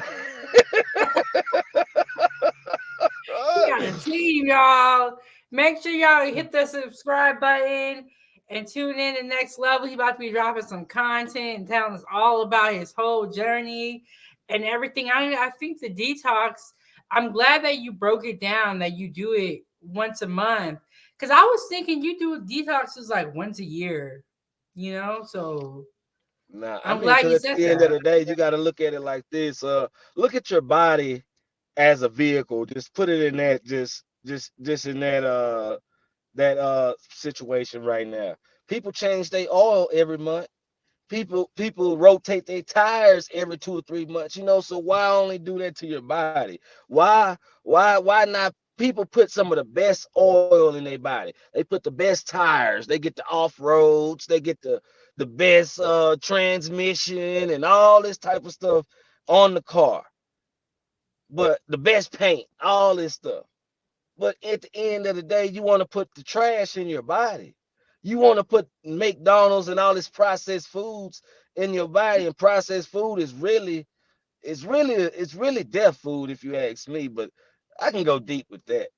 We got a team, y'all. Make sure y'all hit the subscribe button and tune in to Next Level. He about to be dropping some content and telling us all about his whole journey and everything. I think the detox, I'm glad that you broke it down, that you do it once a month. Because I was thinking you do detoxes like once a year, So Nah, I I'm mean, glad because you at said the end of that. the day, you got to look at it like this. Look at your body as a vehicle. Just put it in that, just in that situation right now. People change their oil every month. People rotate their tires every 2 or 3 months. So why only do that to your body? Why not? People put some of the best oil in their body. They put the best tires. They get the off roads. They get the best transmission and all this type of stuff on the car. But the best paint, all this stuff. But at the end of the day, you want to put the trash in your body. You want to put McDonald's and all this processed foods in your body, and processed food is really, it's really death food, if you ask me. But I can go deep with that.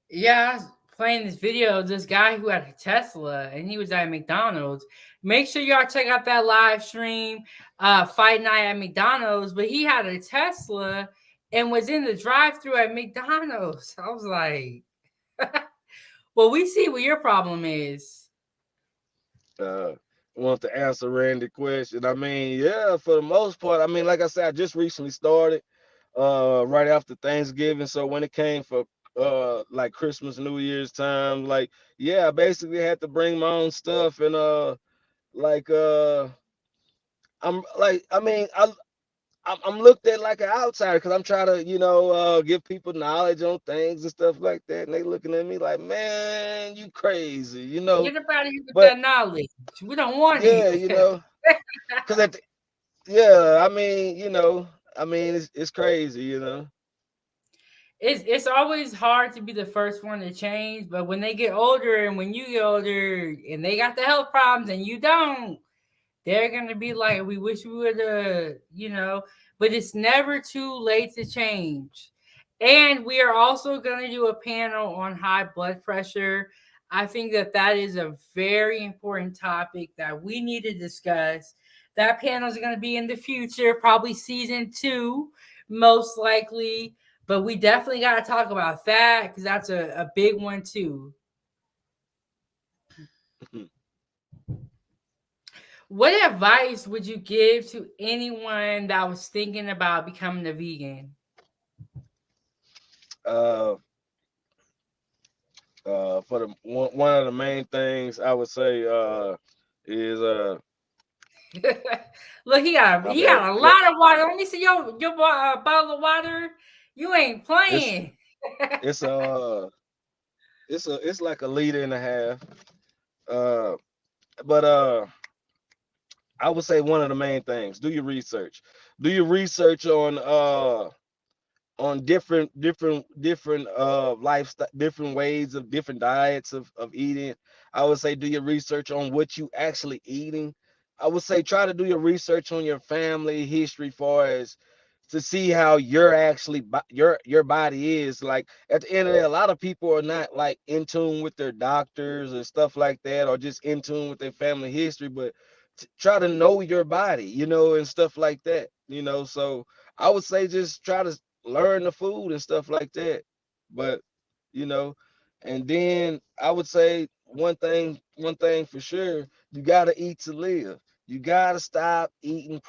Yeah, I was playing this video of this guy who had a Tesla and he was at McDonald's. Make sure y'all check out that live stream, Fight Night at McDonald's. But he had a Tesla and was in the drive-through at McDonald's. I was like, well, we see what your problem is. Uh, want to answer Randy question. I mean, yeah, for the most part. I mean, like I said, I just recently started right after Thanksgiving. So when it came for like Christmas, New Year's time, like, yeah, I basically had to bring my own stuff, and like I'm like, I mean, I'm looked at like an outsider, because I'm trying to, give people knowledge on things and stuff like that, and they looking at me like, man, you crazy, Get up out of here with but that knowledge. We don't want yeah, it. because yeah, I mean, it's crazy, It's always hard to be the first one to change, but when they get older and when you get older and they got the health problems and you don't, they're gonna be like, we wish we would but it's never too late to change. And we are also gonna do a panel on high blood pressure. I think that is a very important topic that we need to discuss. That panel is gonna be in the future, probably season 2, most likely. But we definitely got to talk about that because that's a big one too. What advice would you give to anyone that was thinking about becoming a vegan? uh, for the one of the main things I would say is Look, he got my he bad. got a lot of water. Let me see your bottle of water. You ain't It's playing. it's it's like a liter and a half. Uh, but I would say one of the main things: do your research. Do your research on different lifestyle, different ways of different diets of eating. I would say do your research on what you actually eating. I would say try to do your research on your family history, far as to see how your actually your body is. Like at the end of the day, a lot of people are not like in tune with their doctors and stuff like that, or just in tune with their family history. But try to know your body, and stuff like that. So I would say just try to learn the food and stuff like that. But you know, and then I would say one thing for sure, you gotta eat to live. You gotta stop eating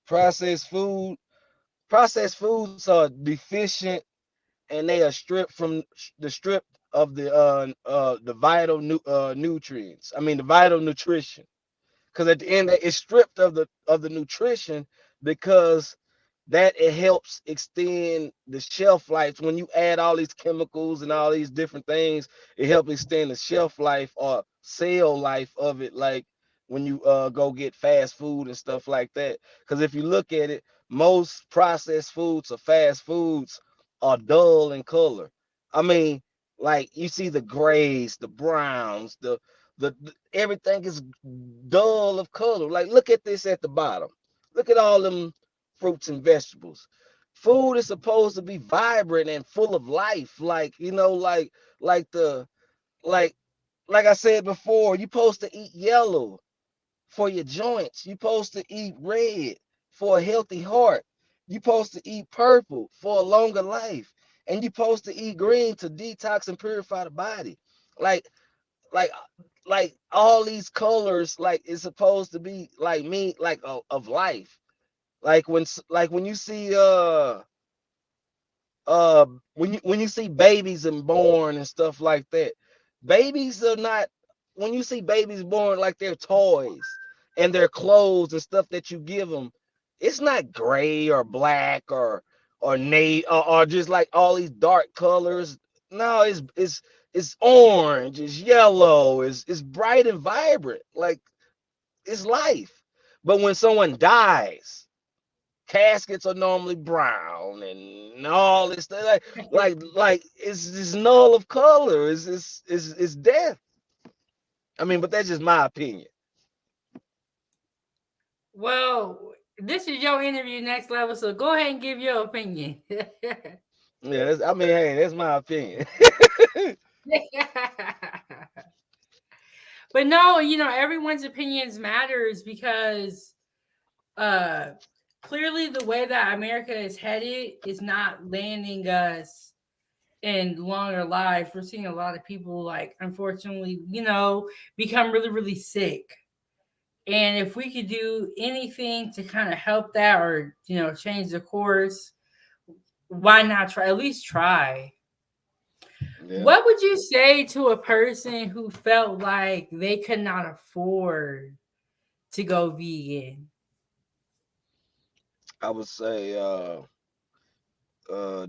Processed food, processed foods are deficient, and they are stripped from the strip of the vital nutrients. I mean the vital nutrition, because at the end it's stripped of the nutrition, because that it helps extend the shelf life. When you add all these chemicals and all these different things, it helps extend the shelf life or sale life of it, like when you go get fast food and stuff like that. Because if you look at it, most processed foods or fast foods are dull in color. I mean, like you see the grays, the browns, the everything is dull of color. Like look at this at the bottom. Look at all them fruits and vegetables. Food is supposed to be vibrant and full of life. Like the like like I said before, you're supposed to eat yellow for your joints. You're supposed to eat red for a healthy heart. You're supposed to eat purple for a longer life. And you're supposed to eat green to detox and purify the body. Like like like all these colors, like it's supposed to be like me, like of life. Like when you see uh when you see babies and born and stuff like that, babies are not, when you see babies born, like their toys and their clothes and stuff that you give them, it's not gray or black or navy, or just like all these dark colors. No, it's orange, it's yellow, it's bright and vibrant, like it's life. But when someone dies, caskets are normally brown and all this stuff. Like it's null of color. It's death. I mean, but that's just my opinion. Well, this is your interview next level, so go ahead and give your opinion. Yeah, I mean, hey, that's my opinion. But no, everyone's opinions matters because uh clearly the way that America is headed is not landing us in longer lives. We're seeing a lot of people, like, unfortunately, become really, really sick. And if we could do anything to kind of help that, or, change the course, why not try? At least try. Yeah, What would you say to a person who felt like they could not afford to go vegan? I would say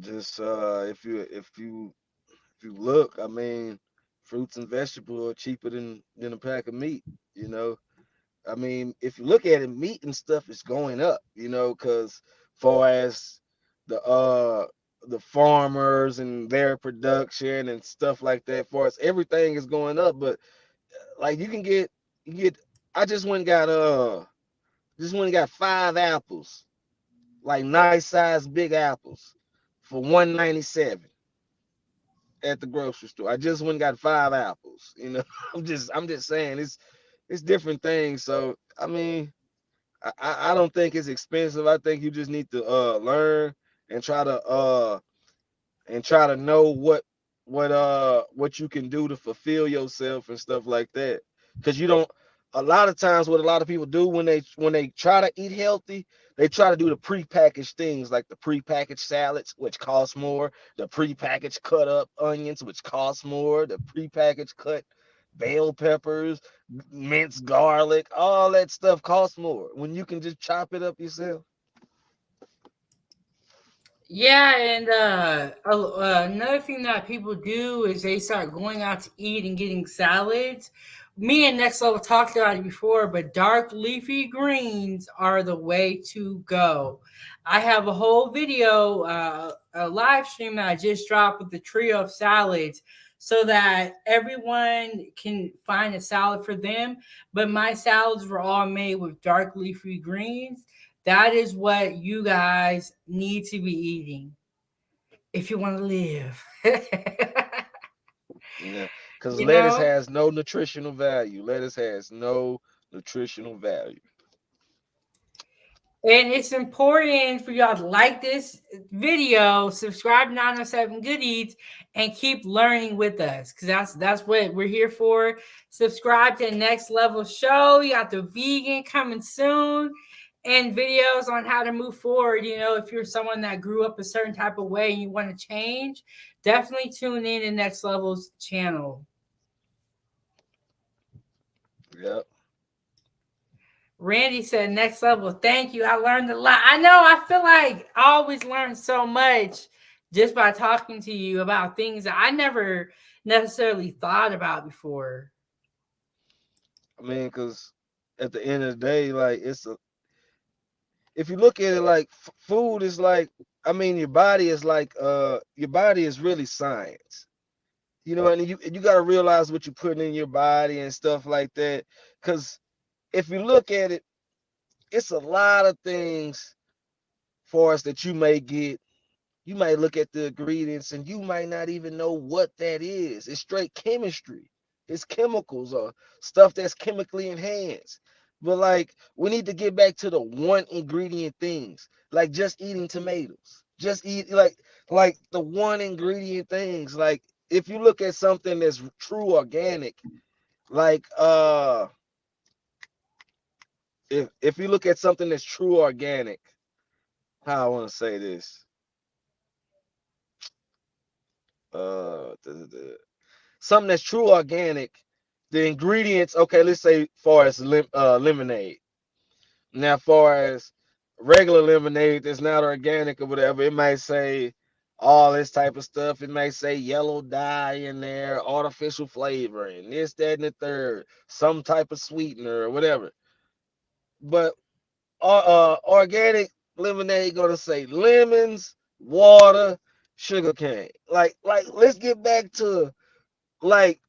just if you look, I mean, fruits and vegetables are cheaper than a pack of meat. You know, I mean, if you look at it, meat and stuff is going up, because far as the farmers and their production and stuff like that, for us, everything is going up. But like you get I just went and got 5 apples, like nice sized big apples, for 197 at the grocery store. I just went and got 5 apples. I'm just saying it's different things. So I mean, I don't think it's expensive. I think you just need to learn and try to know what you can do to fulfill yourself and stuff like that. Because you don't, a lot of times what a lot of people do when they try to eat healthy, they try to do the prepackaged things like the prepackaged salads, which cost more, the prepackaged cut up onions, which cost more, the prepackaged cut bell peppers, minced garlic, all that stuff costs more when you can just chop it up yourself. Yeah, and another thing that people do is they start going out to eat and getting salads. Me and Next Level talked about it before, but dark leafy greens are the way to go. I have a whole video, a live stream that I just dropped with the trio of salads so that everyone can find a salad for them. But my salads were all made with dark leafy greens. That is what you guys need to be eating if you want to live. Yeah, because you lettuce know? has no nutritional value. Lettuce has no nutritional value. And it's important for y'all to like this video, subscribe to 907 Good Eats, and keep learning with us. Because that's what we're here for. Subscribe to the Next Level Show. You got the vegan coming soon. And videos on how to move forward. You know, if you're someone that grew up a certain type of way and you want to change, definitely tune in to Next Level's channel. Yep. Randy said, "Next level, thank you. I learned a lot. I know. I feel like I always learn so much just by talking to you about things that I never necessarily thought about before." I mean, because at the end of the day, like if you look at it like food is like, I mean, your body is really science. You know, and you got to realize what you're putting in your body and stuff like that. Because if you look at it, it's a lot of things for us that you may get. You might look at the ingredients and you might not even know what that is. It's straight chemistry. It's chemicals or stuff that's chemically enhanced. But like we need to get back to the one ingredient things, like just eating tomatoes. Just eat like the one ingredient things. Like if you look at something that's true organic, like if you look at something that's true organic, how I want to say this. Something that's true organic, the ingredients, okay, let's say far as lemonade. Now, far as regular lemonade that's not organic or whatever, it might say all this type of stuff. It may say yellow dye in there, artificial flavoring, this, that, and the third, some type of sweetener or whatever. But organic lemonade gonna say lemons, water, sugar cane. Like let's get back to like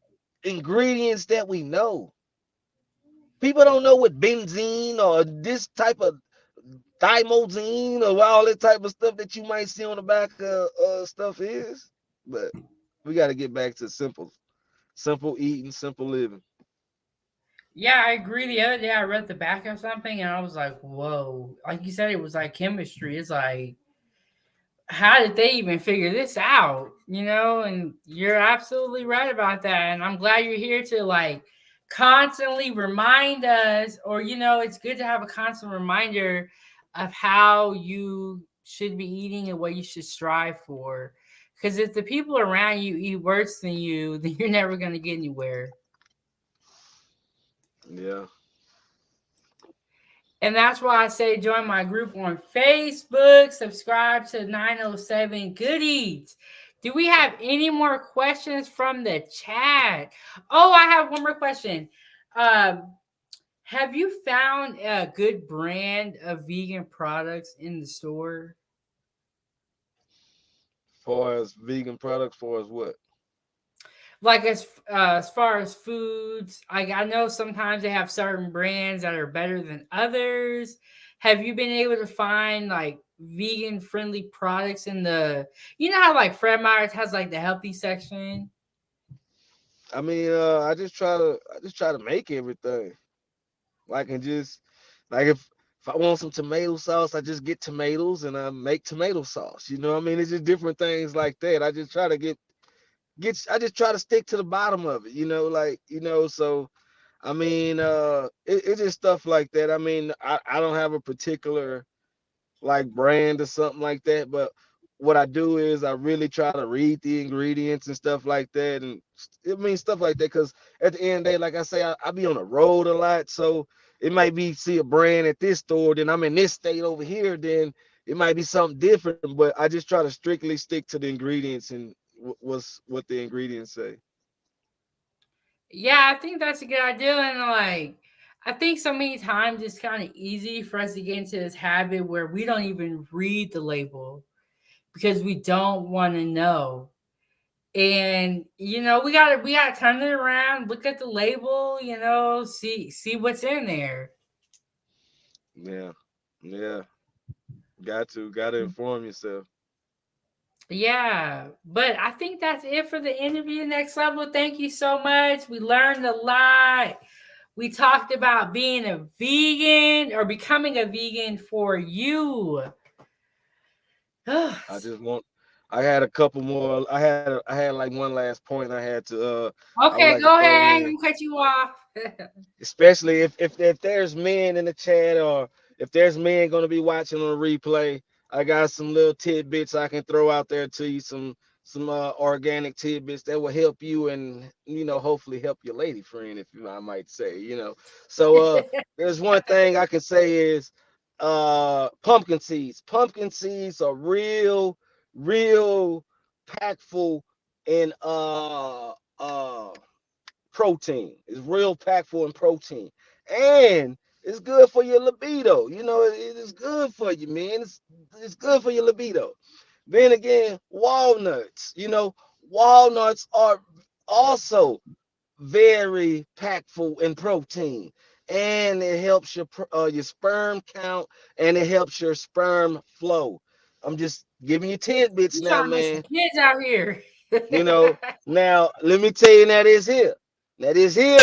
ingredients that we know. People don't know what benzene or this type of thymosine or all that type of stuff that you might see on the back of stuff is. But we got to get back to simple eating, simple living. Yeah, I agree. The other day I read the back of something and I was like, "Whoa!" Like you said, it was like chemistry. It's like, how did they even figure this out? You know, and you're absolutely right about that. And I'm glad you're here to like constantly remind us, or it's good to have a constant reminder of how you should be eating and what you should strive for. Because if the people around you eat worse than you, then you're never going to get anywhere. Yeah. And that's why I say join my group on Facebook, subscribe to 907 Good Eats. Do we have any more questions from the chat? Oh, I have one more question. Um, have you found a good brand of vegan products in the store? Far as vegan products, far as what? Like as far as foods, like I know sometimes they have certain brands that are better than others. Have you been able to find like vegan friendly products in the how like Fred Meyer's has like the healthy section? I mean, I just try to make everything. Like and just like if I want some tomato sauce, I just get tomatoes and I make tomato sauce. You know what I mean? It's just different things like that. I just try to get I just try to stick to the bottom of it, like, so I mean, it's just stuff like that. I mean, I don't have a particular like brand or something like that, but what I do is I really try to read the ingredients and stuff like that, and I mean stuff like that, because at the end of the day, like I say, I be on the road a lot, so it might be see a brand at this store, then I'm in this state over here, then it might be something different, but I just try to strictly stick to the ingredients and what the ingredients say. Yeah, I think that's a good idea. And like, I think so many times it's kind of easy for us to get into this habit where we don't even read the label because we don't want to know. And we gotta turn it around, look at the label, see what's in there. Yeah, yeah, gotta inform yourself. Yeah, but I think that's it for the interview. Next level. Thank you so much. We learned a lot. We talked about being a vegan or becoming a vegan for you. I just want. I had a couple more. I had like one last point I had to. I would Okay, like to go throw ahead. in, I'm gonna cut you off. especially if there's men in the chat, or if there's men going to be watching on the replay. I got some little tidbits I can throw out there to you. Some organic tidbits that will help you, and hopefully help your lady friend, if I might say. So there's one thing I can say is pumpkin seeds. Pumpkin seeds are real packful in protein. It's real packful in protein, and it's good for your libido. It is good for you, man. It's good for your libido. Then again, walnuts. Walnuts are also very packful in protein, and it helps your sperm count, and it helps your sperm flow. I'm just giving you tidbits You now, trying to make some man. kids out here. You know, now let me tell you, that is here. That is here.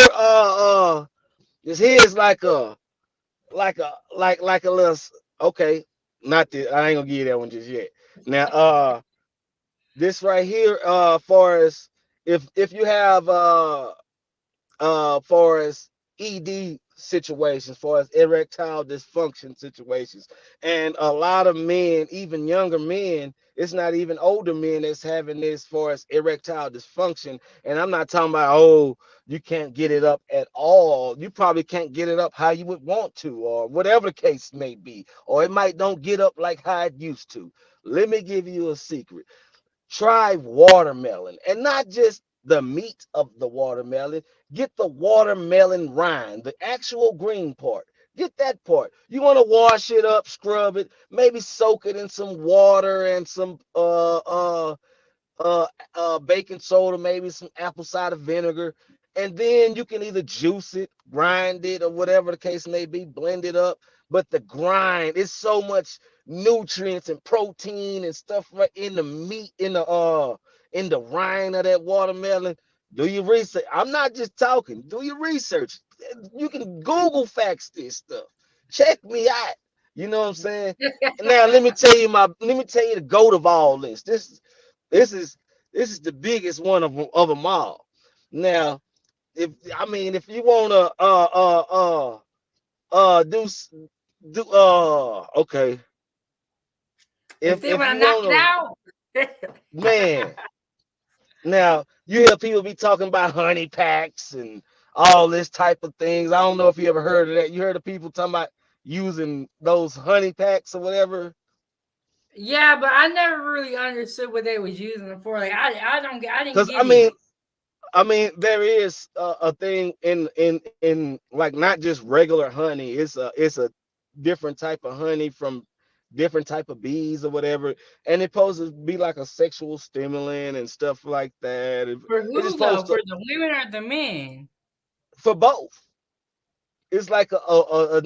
This here is like a little. Okay, not the. I ain't gonna give you that one just yet. Now, this right here, far as if you have far as ED situations, far as erectile dysfunction situations, and a lot of men, even younger men, it's not even older men that's having this far as erectile dysfunction. And I'm not talking about, oh, you can't get it up at all. You probably can't get it up how you would want to, or whatever the case may be, or it might don't get up like how it used to. Let me give you a secret. Try watermelon, and not just the meat of the watermelon. Get the watermelon rind, the actual green part. Get that part. You want to wash it up, scrub it, maybe soak it in some water and some uh, baking soda, maybe some apple cider vinegar, and then you can either juice it, grind it, or whatever the case may be, blend it up. But the grind is so much nutrients and protein and stuff right in the meat, in the rind of that watermelon. Do your research. I'm not just talking. Do your research. You can Google facts this stuff. Check me out. You know what I'm saying? Now let me tell you the goat of all this. This is this is the biggest one of them all. Now, if you wanna do okay, If they if want to you knock it wanna, out. man, now you hear people be talking about honey packs and all this type of things. I don't know if you ever heard of that. You heard of people talking about using those honey packs or whatever? Yeah, but I never really understood what they was using it for. Like I didn't Because get it. there is a thing in like not just regular honey. It's a different type of honey from different type of bees or whatever, and it's supposed to be like a sexual stimulant and stuff like that. For It's who though? supposed to For the women or the men? for both. It's like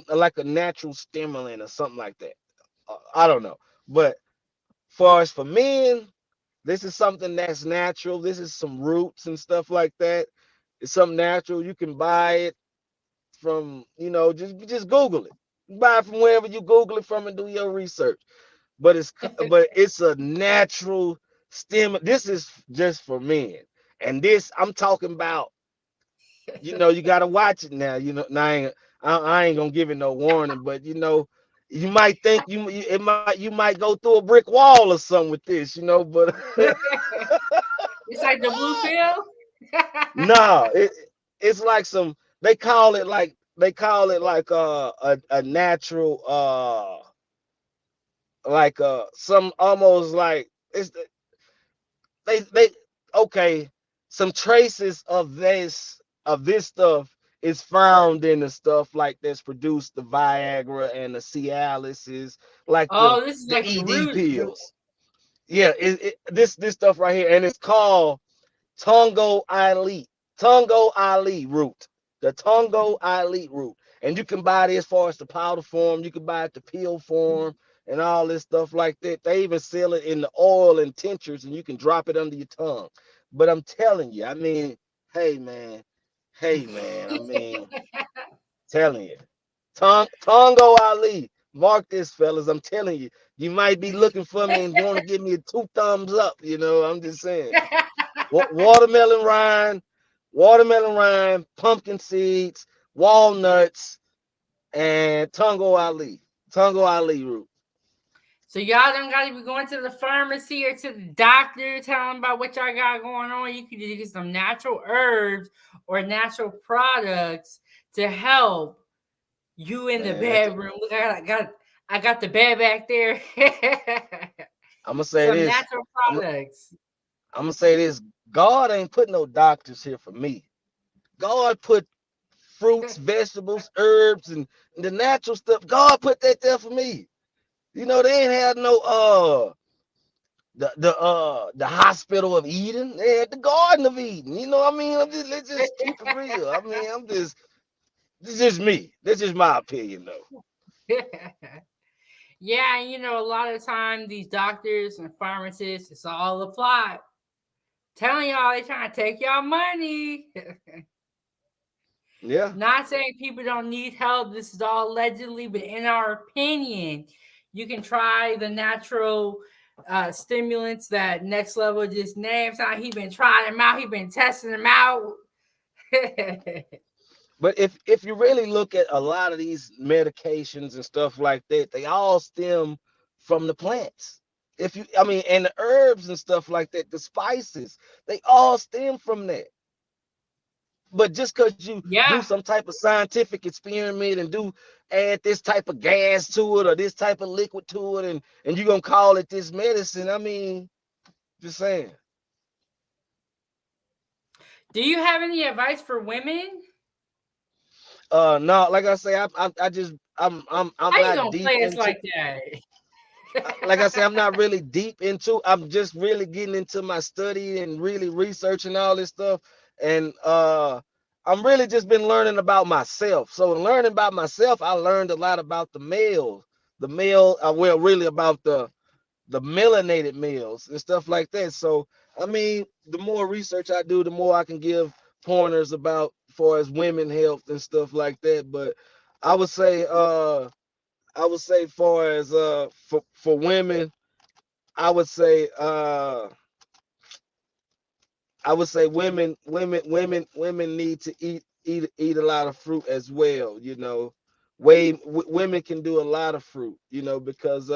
like a natural stimulant or something like that. I don't know, but far as for men, this is something that's natural. This is some roots and stuff like that. It's something natural. You can buy it from, just Google it. Buy it from wherever you Google it from and do your research. But it's a natural stim. This is just for men. And this, I'm talking about, you gotta watch it now. Now I ain't gonna give it no warning, but you might think you might go through a brick wall or something with this, but It's like the blue pill. no, it's like they call it like a natural like some almost like it's they okay, some traces of this stuff is found in the stuff like that's produced the Viagra and the Cialis, is like the Oh, this is the like the ED root. pills. Yeah, this stuff right here, and it's called Tongo Ali, Tongo Ali root, the Tongo Ali root, and you can buy it as far as the powder form. You can buy it the pill form and all this stuff like that. They even sell it in the oil and tinctures, and you can drop it under your tongue. But I'm telling you, I mean, hey man, hey man, I mean, telling you, Tongo Ali. Mark this, fellas. I'm telling you, you might be looking for me and want to give me a two thumbs up. I'm just saying. Watermelon rind, pumpkin seeds, walnuts, and Tongo Ali root. So y'all don't gotta be going to the pharmacy or to the doctor telling them about what y'all got going on. You can just get some natural herbs or natural products to help you in the Man, bedroom. Look, I got the bed back there. I'm gonna say Some this. natural I'm, products. I'm gonna say this. God ain't put no doctors here for me. God put fruits, vegetables, herbs, and the natural stuff. God put that there for me. They ain't had no the hospital of Eden. They had the Garden of Eden. You know what I mean? Let's just keep it real. I mean, this is me. This is my opinion though. Yeah, a lot of time these doctors and pharmacists, it's all a plot. Telling y'all they trying to take y'all money. Yeah. Not saying people don't need help. This is all allegedly, but in our opinion, you can try the natural stimulants that Next Level just named. How he been trying them out. He been testing them out. But if you really look at a lot of these medications and stuff like that, they all stem from the plants. I mean, and the herbs and stuff like that, the spices, they all stem from that. But just because you do Yeah. some type of scientific experiment and do add this type of gas to it or this type of liquid to it, and you're gonna call it this medicine, I mean, just saying. Do you have any advice for women? No, like I say, I just I'm How you not gonna deep play us into, like that? like I say, I'm not really deep into. I'm just really getting into my study and really researching all this stuff. And I'm really just been learning about myself. So in learning about myself, I learned a lot about well, really about the melanated males and stuff like that. So I mean, the more research I do, the more I can give pointers about for as women health and stuff like that. But I would say far as for women, I would say women need to eat a lot of fruit as well. Women can do a lot of fruit. Because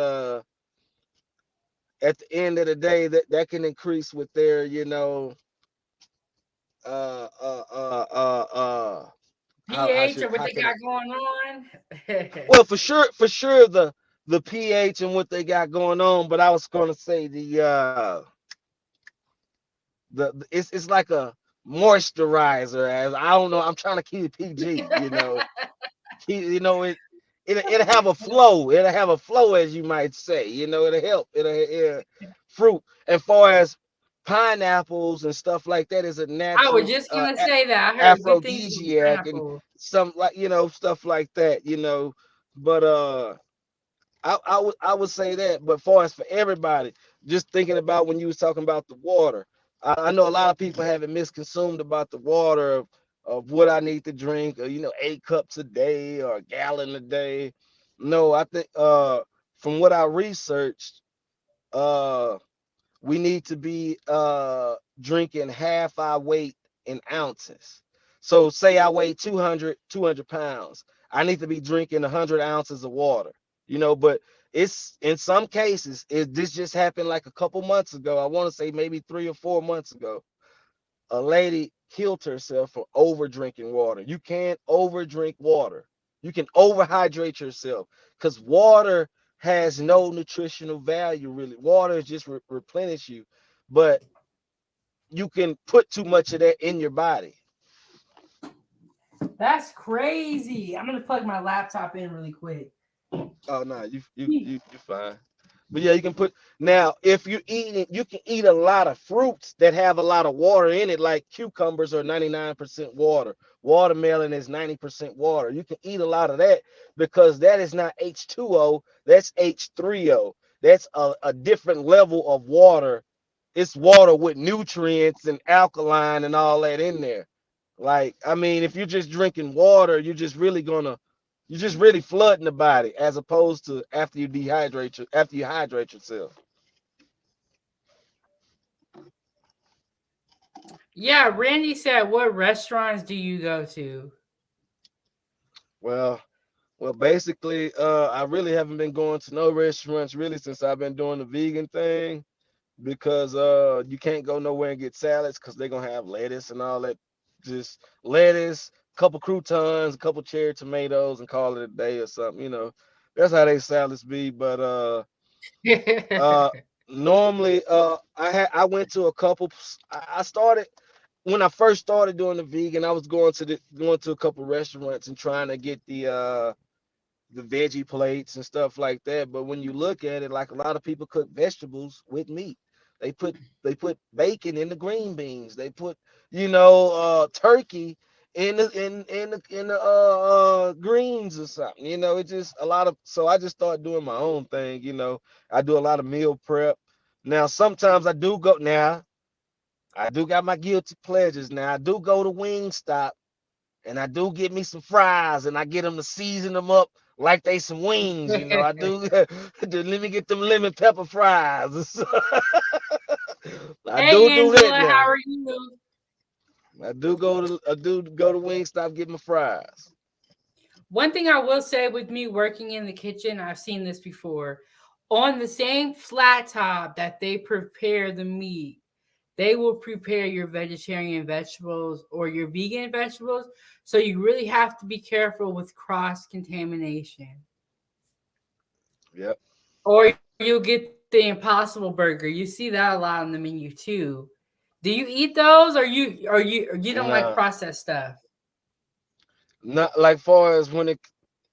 at the end of the day, that can increase with their uh uh uh uh uh pH or what how they can got going on? well, for sure the pH and what they got going on. But I was going to say it's like a moisturizer. As I don't know, I'm trying to keep it PG. It'll have a flow. It'll have a flow, as you might say. It'll help. It'll fruit. And far as pineapples and stuff like that is a I was natural just gonna say that. I heard good things about aphrodisiac and pineapple. some like stuff like that. But I would say that. But far as for everybody, just thinking about when you was talking about the water, I know a lot of people haven't misconsumed about the water of what I need to drink, or 8 cups a day or a gallon a day. No, I think from what I researched, uh we need to be drinking half our weight in ounces. So say I weigh 200 pounds. I need to be drinking 100 ounces of water, but it's in some cases, this just happened like a couple months ago. I want to say maybe 3 or 4 months ago. A lady killed herself for over drinking water. You can't over drink water. You can overhydrate yourself because water has no nutritional value, really. Water is just replenish you, but you can put too much of that in your body. That's crazy. I'm gonna plug my laptop in really quick. Oh no, you fine. But yeah, you can put now if you're eating, you can eat a lot of fruits that have a lot of water in it, like cucumbers are 99% water, watermelon is 90% water. You can eat a lot of that because that is not H2O, that's H3O. That's a different level of water. It's water with nutrients and alkaline and all that in there. Like, I mean, if you're just drinking water, you're just really flooding the body as opposed to after you hydrate yourself. Yeah, Randy said, "What restaurants do you go to?" Well, basically, I really haven't been going to no restaurants really since I've been doing the vegan thing because you can't go nowhere and get salads because they're gonna have lettuce and all that. Just lettuce, couple croutons, a couple cherry tomatoes, and call it a day or something. That's how they salads be. But uh, normally, I went to a couple. I started when I first started doing the vegan. I was going to a couple restaurants and trying to get the veggie plates and stuff like that. But when you look at it, like a lot of people cook vegetables with meat. They put bacon in the green beans. They put turkey in the greens or something. It's just a lot of. So I just started doing my own thing. I do a lot of meal prep. Now sometimes I do go. Now I do got my guilty pleasures. Now I do go to Wingstop and I do get me some fries and I get them to season them up like they some wings. I do. Let me get them lemon pepper fries. I Hey do that Angela, now. how are you? I do go to Wingstop get my fries. One thing I will say with me working in the kitchen, I've seen this before. On the same flat top that they prepare the meat, they will prepare your vegetarian vegetables or your vegan vegetables. So you really have to be careful with cross contamination. Yep. Or you'll get the Impossible Burger. You see that a lot on the menu too. Do you eat those, or you don't like Nah, processed stuff? not like far as when it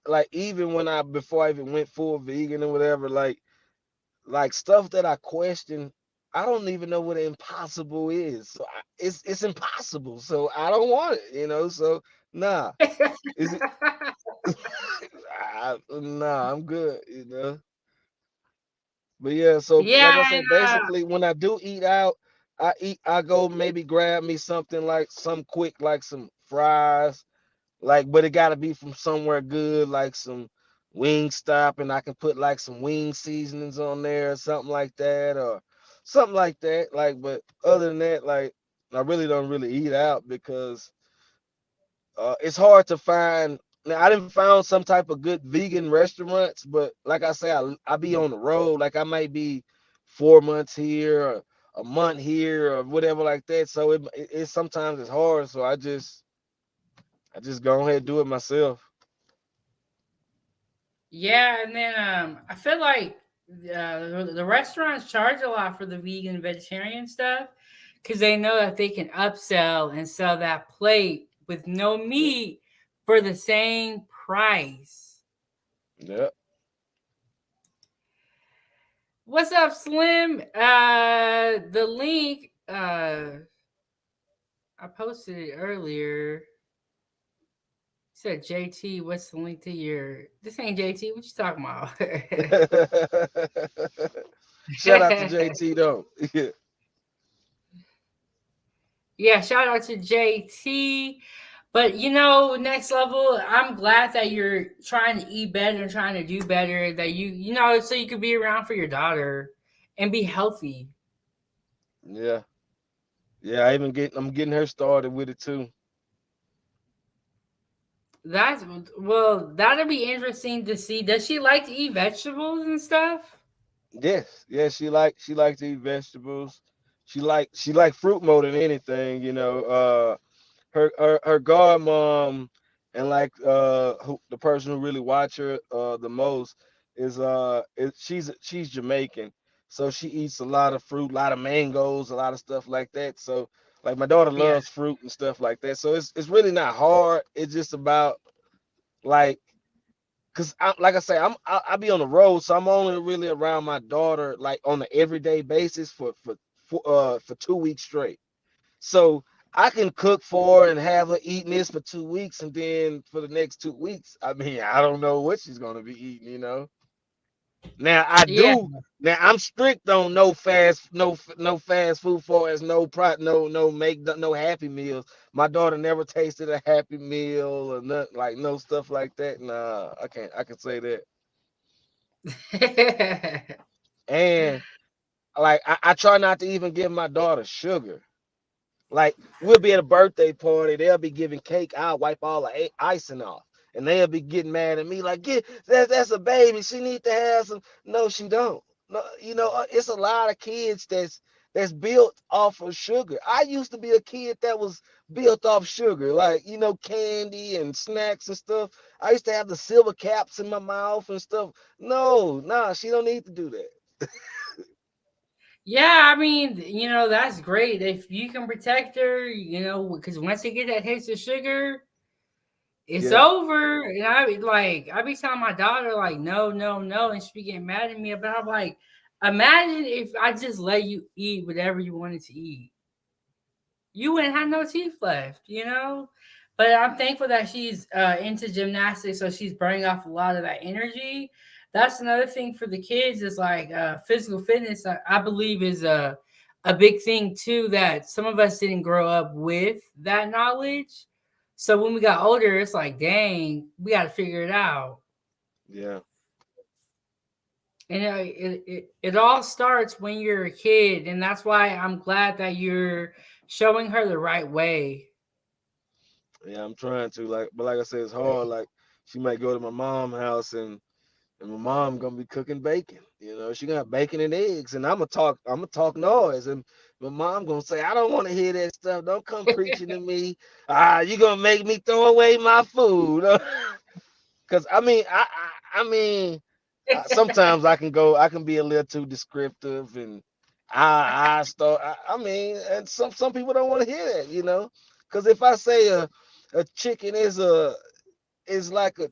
like even when I before I even went full vegan or whatever, like stuff that I question, I don't even know what impossible is. So it's impossible. So I don't want it. So nah, is it? Nah, I'm good. But yeah, so like I Yeah, say, basically when I do eat out, I go maybe grab me something like some quick, like some fries, like, but it gotta be from somewhere good, like some wing stop, and I can put like some wing seasonings on there or something like that, or something like that. Like, but other than that, like I really don't really eat out because it's hard to find. Now I didn't found some type of good vegan restaurants, but like I say, I be on the road. Like I might be 4 months here, or a month here, or whatever like that. So it sometimes it's hard. So I just go ahead and do it myself. yeah, and then I feel like the restaurants charge a lot for the vegan vegetarian stuff because they know that they can upsell and sell that plate with no Yeah, meat for the same price. yeah. What's up, Slim? The link I posted it earlier. Said JT, what's the link to your? This ain't JT. What you talking about? Shout out to JT though. Yeah, Yeah, shout out to JT. But next level, I'm glad that you're trying to eat better and trying to do better. That so you could be around for your daughter and be healthy. Yeah. Yeah, I'm getting her started with it too. That's well, that'll be interesting to see. Does she like to eat vegetables and stuff? Yes, yes, she likes to eat vegetables. She like fruit more than anything, you know. Her godmom and like the person who really watch her the most she's Jamaican, so she eats a lot of fruit, a lot of mangoes, a lot of stuff like that. So like my daughter Yeah. loves fruit and stuff like that. So it's really not hard. It's just about like cause like I say, I be on the road, so I'm only really around my daughter like on an everyday basis for 2 weeks straight. So I can cook for her and have her eating this for 2 weeks, and then for the next 2 weeks, I mean, I don't know what she's gonna be eating, you know. Now I Yeah. do. Now I'm strict on no fast food for as no make no Happy Meals. My daughter never tasted a Happy Meal or nothing like no stuff like that. Nah, I can say that. And like I try not to even give my daughter sugar. Like we'll be at a birthday party, they'll be giving cake. I'll wipe all the icing off, and they'll be getting mad at me like, "Get that's a baby. She need to have some." No, she don't. No, you know, it's a lot of kids that's built off of sugar. I used to be a kid that was built off sugar, like you know, candy and snacks and stuff. I used to have the silver caps in my mouth and stuff. No, nah, she don't need to do that. Yeah, I mean, that's great if you can protect her, because once they get that taste of sugar, it's Yeah, over. And I be telling my daughter, like, no, no, no. And she be getting mad at me. But I'm like, imagine if I just let you eat whatever you wanted to eat. You wouldn't have no teeth left. But I'm thankful that she's into gymnastics, so she's burning off a lot of that energy. That's another thing for the kids is like physical fitness. I believe is a big thing too that some of us didn't grow up with that knowledge. So when we got older, it's like, dang, we got to figure it out. yeah, And it all starts when you're a kid, and that's why I'm glad that you're showing her the right way. yeah. I'm trying to but like I said, it's hard. Like she might go to my mom's house and my mom gonna be cooking bacon. You know, she got bacon and eggs, and I'm gonna talk noise, and my mom gonna say, I don't want to hear that stuff. Don't come preaching to me. You gonna make me throw away my food? Cause I mean, sometimes I can be a little too descriptive, and I mean, and some people don't want to hear that, you know, cause if I say a chicken is like a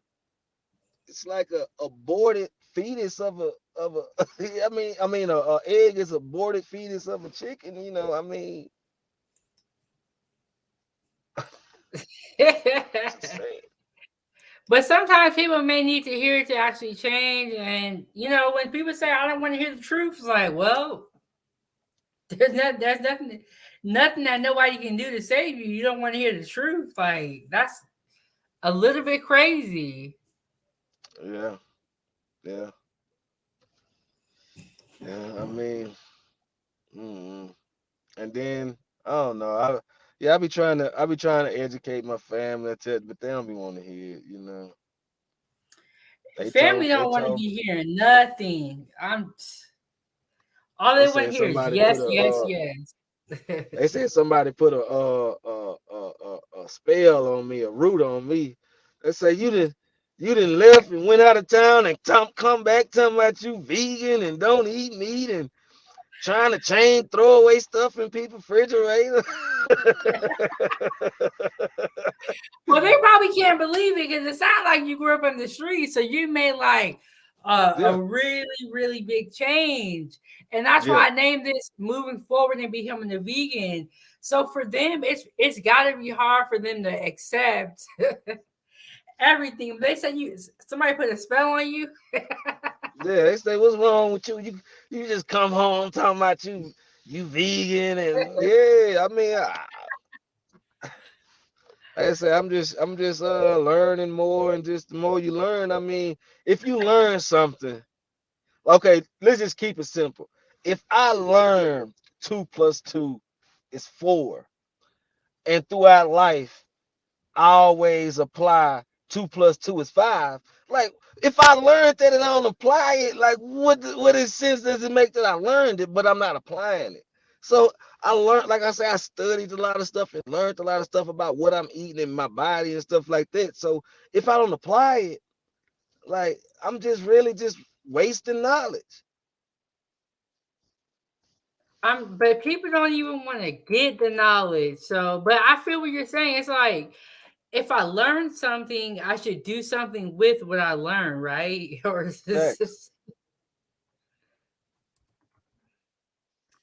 it's like a aborted fetus of a a egg is aborted fetus of a chicken, you know. I mean, just saying. But sometimes people may need to hear it to actually change. And when people say, "I don't want to hear the truth," it's like, well, there's nothing that nobody can do to save you. You don't want to hear the truth. Like that's a little bit crazy. Yeah, yeah, yeah. I mean, mm, and then I don't know. I be trying to educate my family, but they don't be wanting to hear it, you know. Family They don't want to told be hearing nothing. All they they want to said hear is somebody yes, put a yes, yes. they said somebody put a spell on me, a root on me. They say you didn't left and went out of town and come back talking about you vegan and don't eat meat and trying to change throwaway stuff in people's refrigerator. Well, they probably can't believe it because it sounds like you grew up in the streets, so you made like a Yeah, really, really big change, and that's yeah, why I named this "Moving Forward and Becoming a Vegan." So for them, it's got to be hard for them to accept everything. They say somebody put a spell on you. yeah. They say what's wrong with you? You just come home talking about you vegan and yeah. I mean, like I say, I'm just learning more, and just the more you learn, I mean, if you learn something, okay, let's just keep it simple. If I learn 2 plus 2 is 4. And throughout life, I always apply 2 plus 2 is 5. Like, if I learned that and I don't apply it, like, what is sense does it make that I learned it, but I'm not applying it? So I learned, like I said, I studied a lot of stuff and learned a lot of stuff about what I'm eating in my body and stuff like that. So if I don't apply it, like, I'm just really just wasting knowledge. But people don't even want to get the knowledge. So, but I feel what you're saying. It's like if I learn something, I should do something with what I learned, right? Or it's Facts. just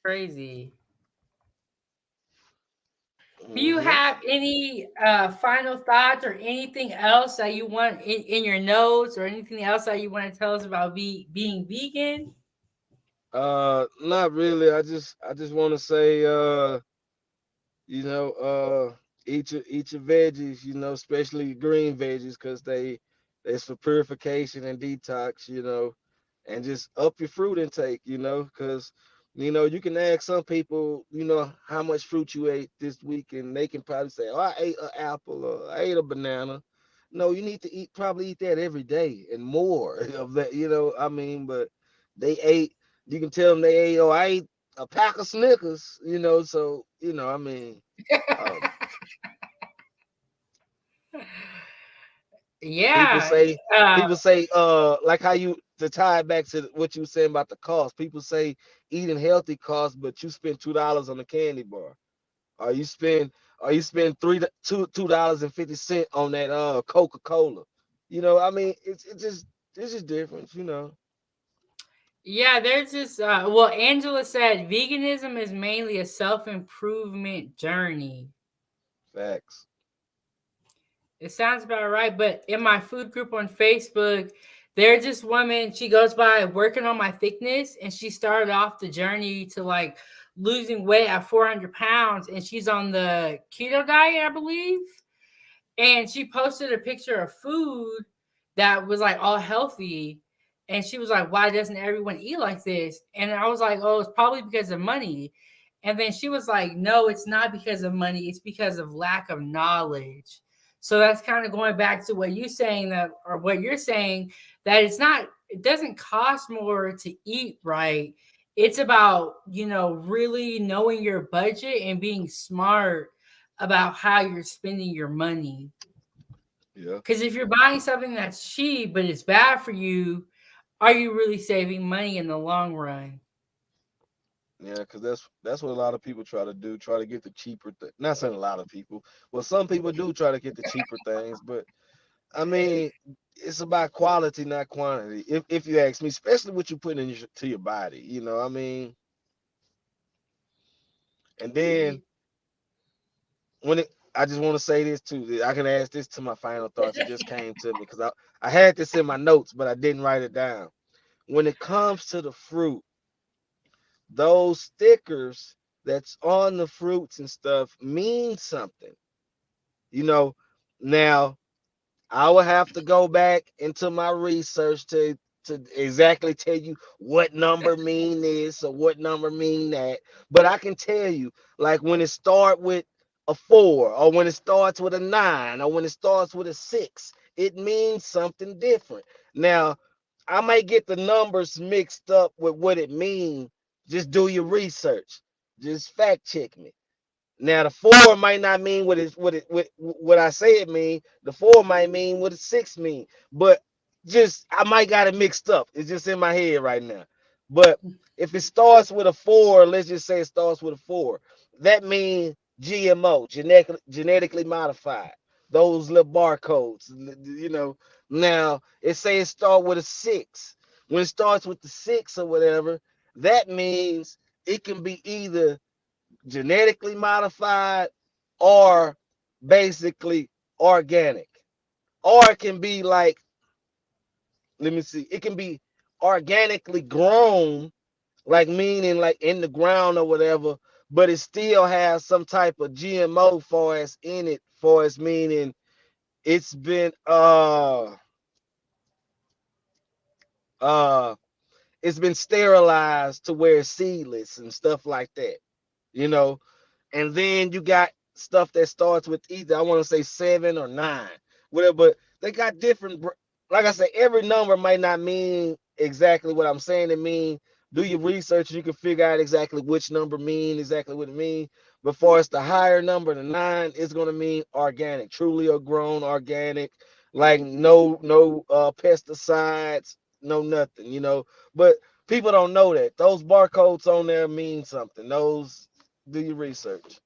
crazy. Do you Hmm. have any final thoughts or anything else that you want in your notes or anything else that you want to tell us about being vegan? Not really. I just want to say, you know, eat your veggies, especially green veggies, because it's for purification and detox, and just up your fruit intake, because you can ask some people, how much fruit you ate this week, and they can probably say, "Oh, I ate an apple or I ate a banana." No, you need to probably eat that every day and more of that, I mean, but they ate. You can tell them they ate. Oh, I ate a pack of Snickers, so I mean, um, people Yeah. say Uh, people say like how you to tie it back to what you were saying about the cost. People say eating healthy costs, but you spend $2 on a candy bar. Or you spend $2.50 on that Coca-Cola. I mean, it's just different. yeah, there's this. Well, Angela said veganism is mainly a self improvement journey. Facts. It sounds about right. But in my food group on Facebook, there's this woman, she goes by working on my thickness, and she started off the journey to like losing weight at 400 pounds, and she's on the keto diet, I believe. And she posted a picture of food that was like all healthy. And she was like, why doesn't everyone eat like this? And I was like, oh, it's probably because of money. And then she was like, no, it's not because of money. It's because of lack of knowledge. So that's kind of going back to what you saying that, or what you're saying, that it doesn't cost more to eat right. It's about, really knowing your budget and being smart about how you're spending your money. Yeah. Because if you're buying something that's cheap but it's bad for you, are you really saving money in the long run? Yeah, because that's what a lot of people try to do, try to get the cheaper not saying a lot of people. Well, some people do try to get the cheaper things, but I mean, it's about quality, not quantity. If you ask me, especially what you put to your body, I mean, and then I just want to say this too. I can ask this to my final thoughts. It just came to me because I had this in my notes, but I didn't write it down. When it comes to the fruit, those stickers that's on the fruits and stuff mean something. You know, now I will have to go back into my research to exactly tell you what number mean this or what number mean that. But I can tell you, like when it start with a 4, or when it starts with a 9, or when it starts with a 6, it means something different. Now, I might get the numbers mixed up with what it means. Just do your research. Just fact check me. Now the 4 might not mean what I say it mean. The 4 might mean what the 6 mean. But just I might got it mixed up. It's just in my head right now. But if it starts with a 4, let's just say it starts with a 4. That means GMO, genetically modified. Those little barcodes, Now it say it start with a 6. When it starts with the 6 or whatever, that means it can be either genetically modified or basically organic. Or it can be like, let me see, it can be organically grown, like meaning like in the ground or whatever, but it still has some type of GMO for us in it, for us meaning it's been uh it's been sterilized to where it's seedless and stuff like that. you know. And then you got stuff that starts with either I want to say 7 or 9, whatever. But they got different. Like I say, every number might not mean exactly what I'm saying it mean. Do your research, you can figure out exactly which number mean exactly what it mean. Before it's the higher number, the 9, it's gonna mean organic, truly or grown organic, like no pesticides, no nothing, you know. But people don't know that those barcodes on there mean something. Those, do your research.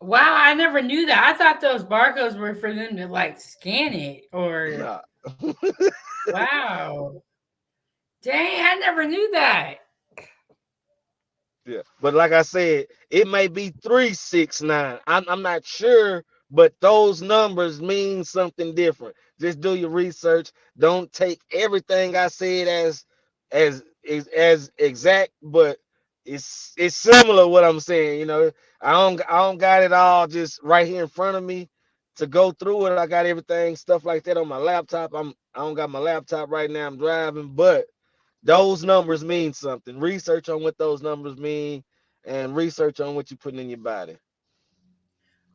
Wow, I never knew that. I thought those barcodes were for them to like scan it or Nah. wow. Dang, I never knew that. Yeah. But like I said, it may be 369. I'm not sure, but those numbers mean something different. Just do your research. Don't take everything I said as exact, but it's similar what I'm saying. You know, I don't got it all just right here in front of me to go through it. I got everything, stuff like that on my laptop. I don't got my laptop right now. I'm driving, but those numbers mean something. Research on what those numbers mean and research on what you're putting in your body.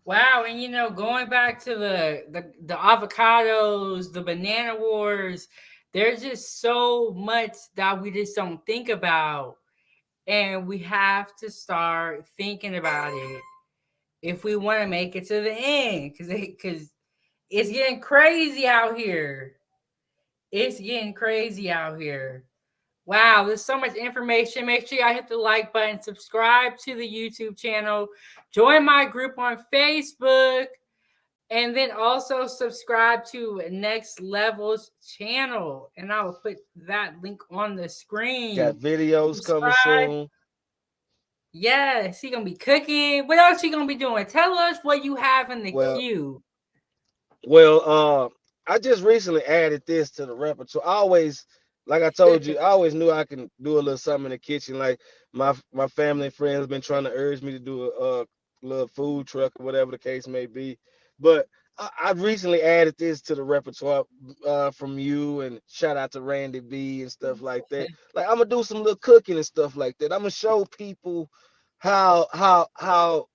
Wow, and you know, going back to the avocados, the banana wars, there's just so much that we just don't think about, and we have to start thinking about it if we want to make it to the end, because it's getting crazy out here. It's getting crazy out here. Wow, there's so much information. Make sure y'all hit the like button, subscribe to the YouTube channel, join my group on Facebook, and then also subscribe to Next Level's channel. And I will put that link on the Got screen. videos coming Subscribe. soon. Yes, he gonna be cooking. What else he gonna be doing? Tell us what you have in the Well, queue. well, I just recently added this to the repertoire. I always, like I told you, I always knew I can do a little something in the kitchen. Like my family and friends been trying to urge me to do a little food truck or whatever the case may be. But I recently added this to the repertoire from you, and shout out to Randy B and stuff like that. Like I'm gonna do some little cooking and stuff like that. I'm gonna show people how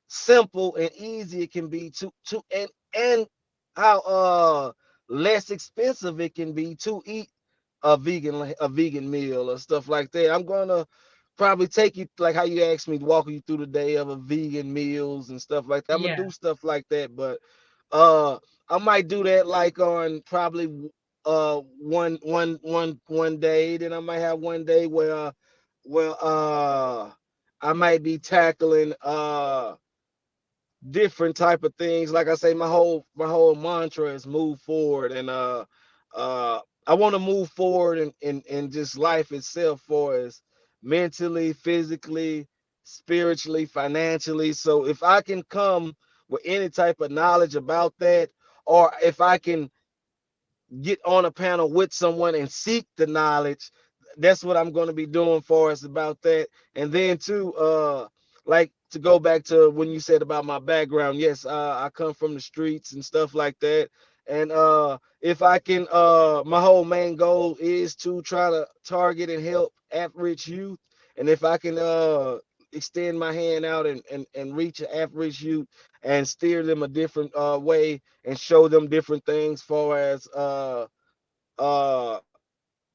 simple and easy it can be to and how less expensive it can be to eat a vegan meal or stuff like that. I'm gonna probably take you like how you asked me, walk you through the day of a vegan meals and stuff like that. I'm gonna Yeah, do stuff like that, but uh I might do that like on probably one day. Then I might have one day where I might be tackling different type of things. Like I say, my whole mantra is move forward, and uh I want to move forward in just life itself, for us mentally, physically, spiritually, financially. So if I can come with any type of knowledge about that, or if I can get on a panel with someone and seek the knowledge, that's what I'm going to be doing for us about that. And then too, like to go back to when you said about my background, yes, I come from the streets and stuff like that. And if I can, my whole main goal is to try to target and help average youth. And if I can extend my hand out and reach an average youth and steer them a different way and show them different things, for as uh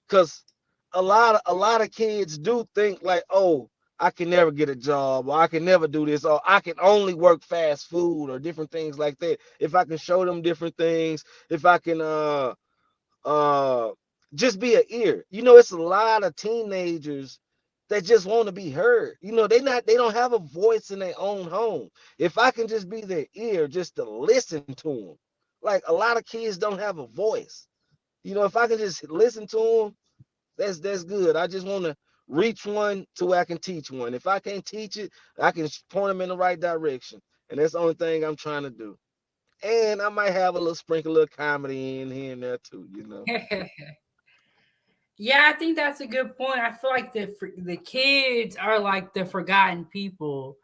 because a lot of kids do think like, oh, I can never get a job, or I can never do this, or I can only work fast food or different things like that. If I can show them different things, if I can uh just be an ear. It's a lot of teenagers that just want to be heard. They don't have a voice in their own home. If I can just be their ear, just to listen to them. Like a lot of kids don't have a voice. If I can just listen to them, that's good. I just want to reach one to where I can teach one. If I can't teach it, I can point them in the right direction. And that's the only thing I'm trying to do. And I might have a little sprinkle of comedy in here and there too. yeah. I think that's a good point. I feel like the kids are like the forgotten people.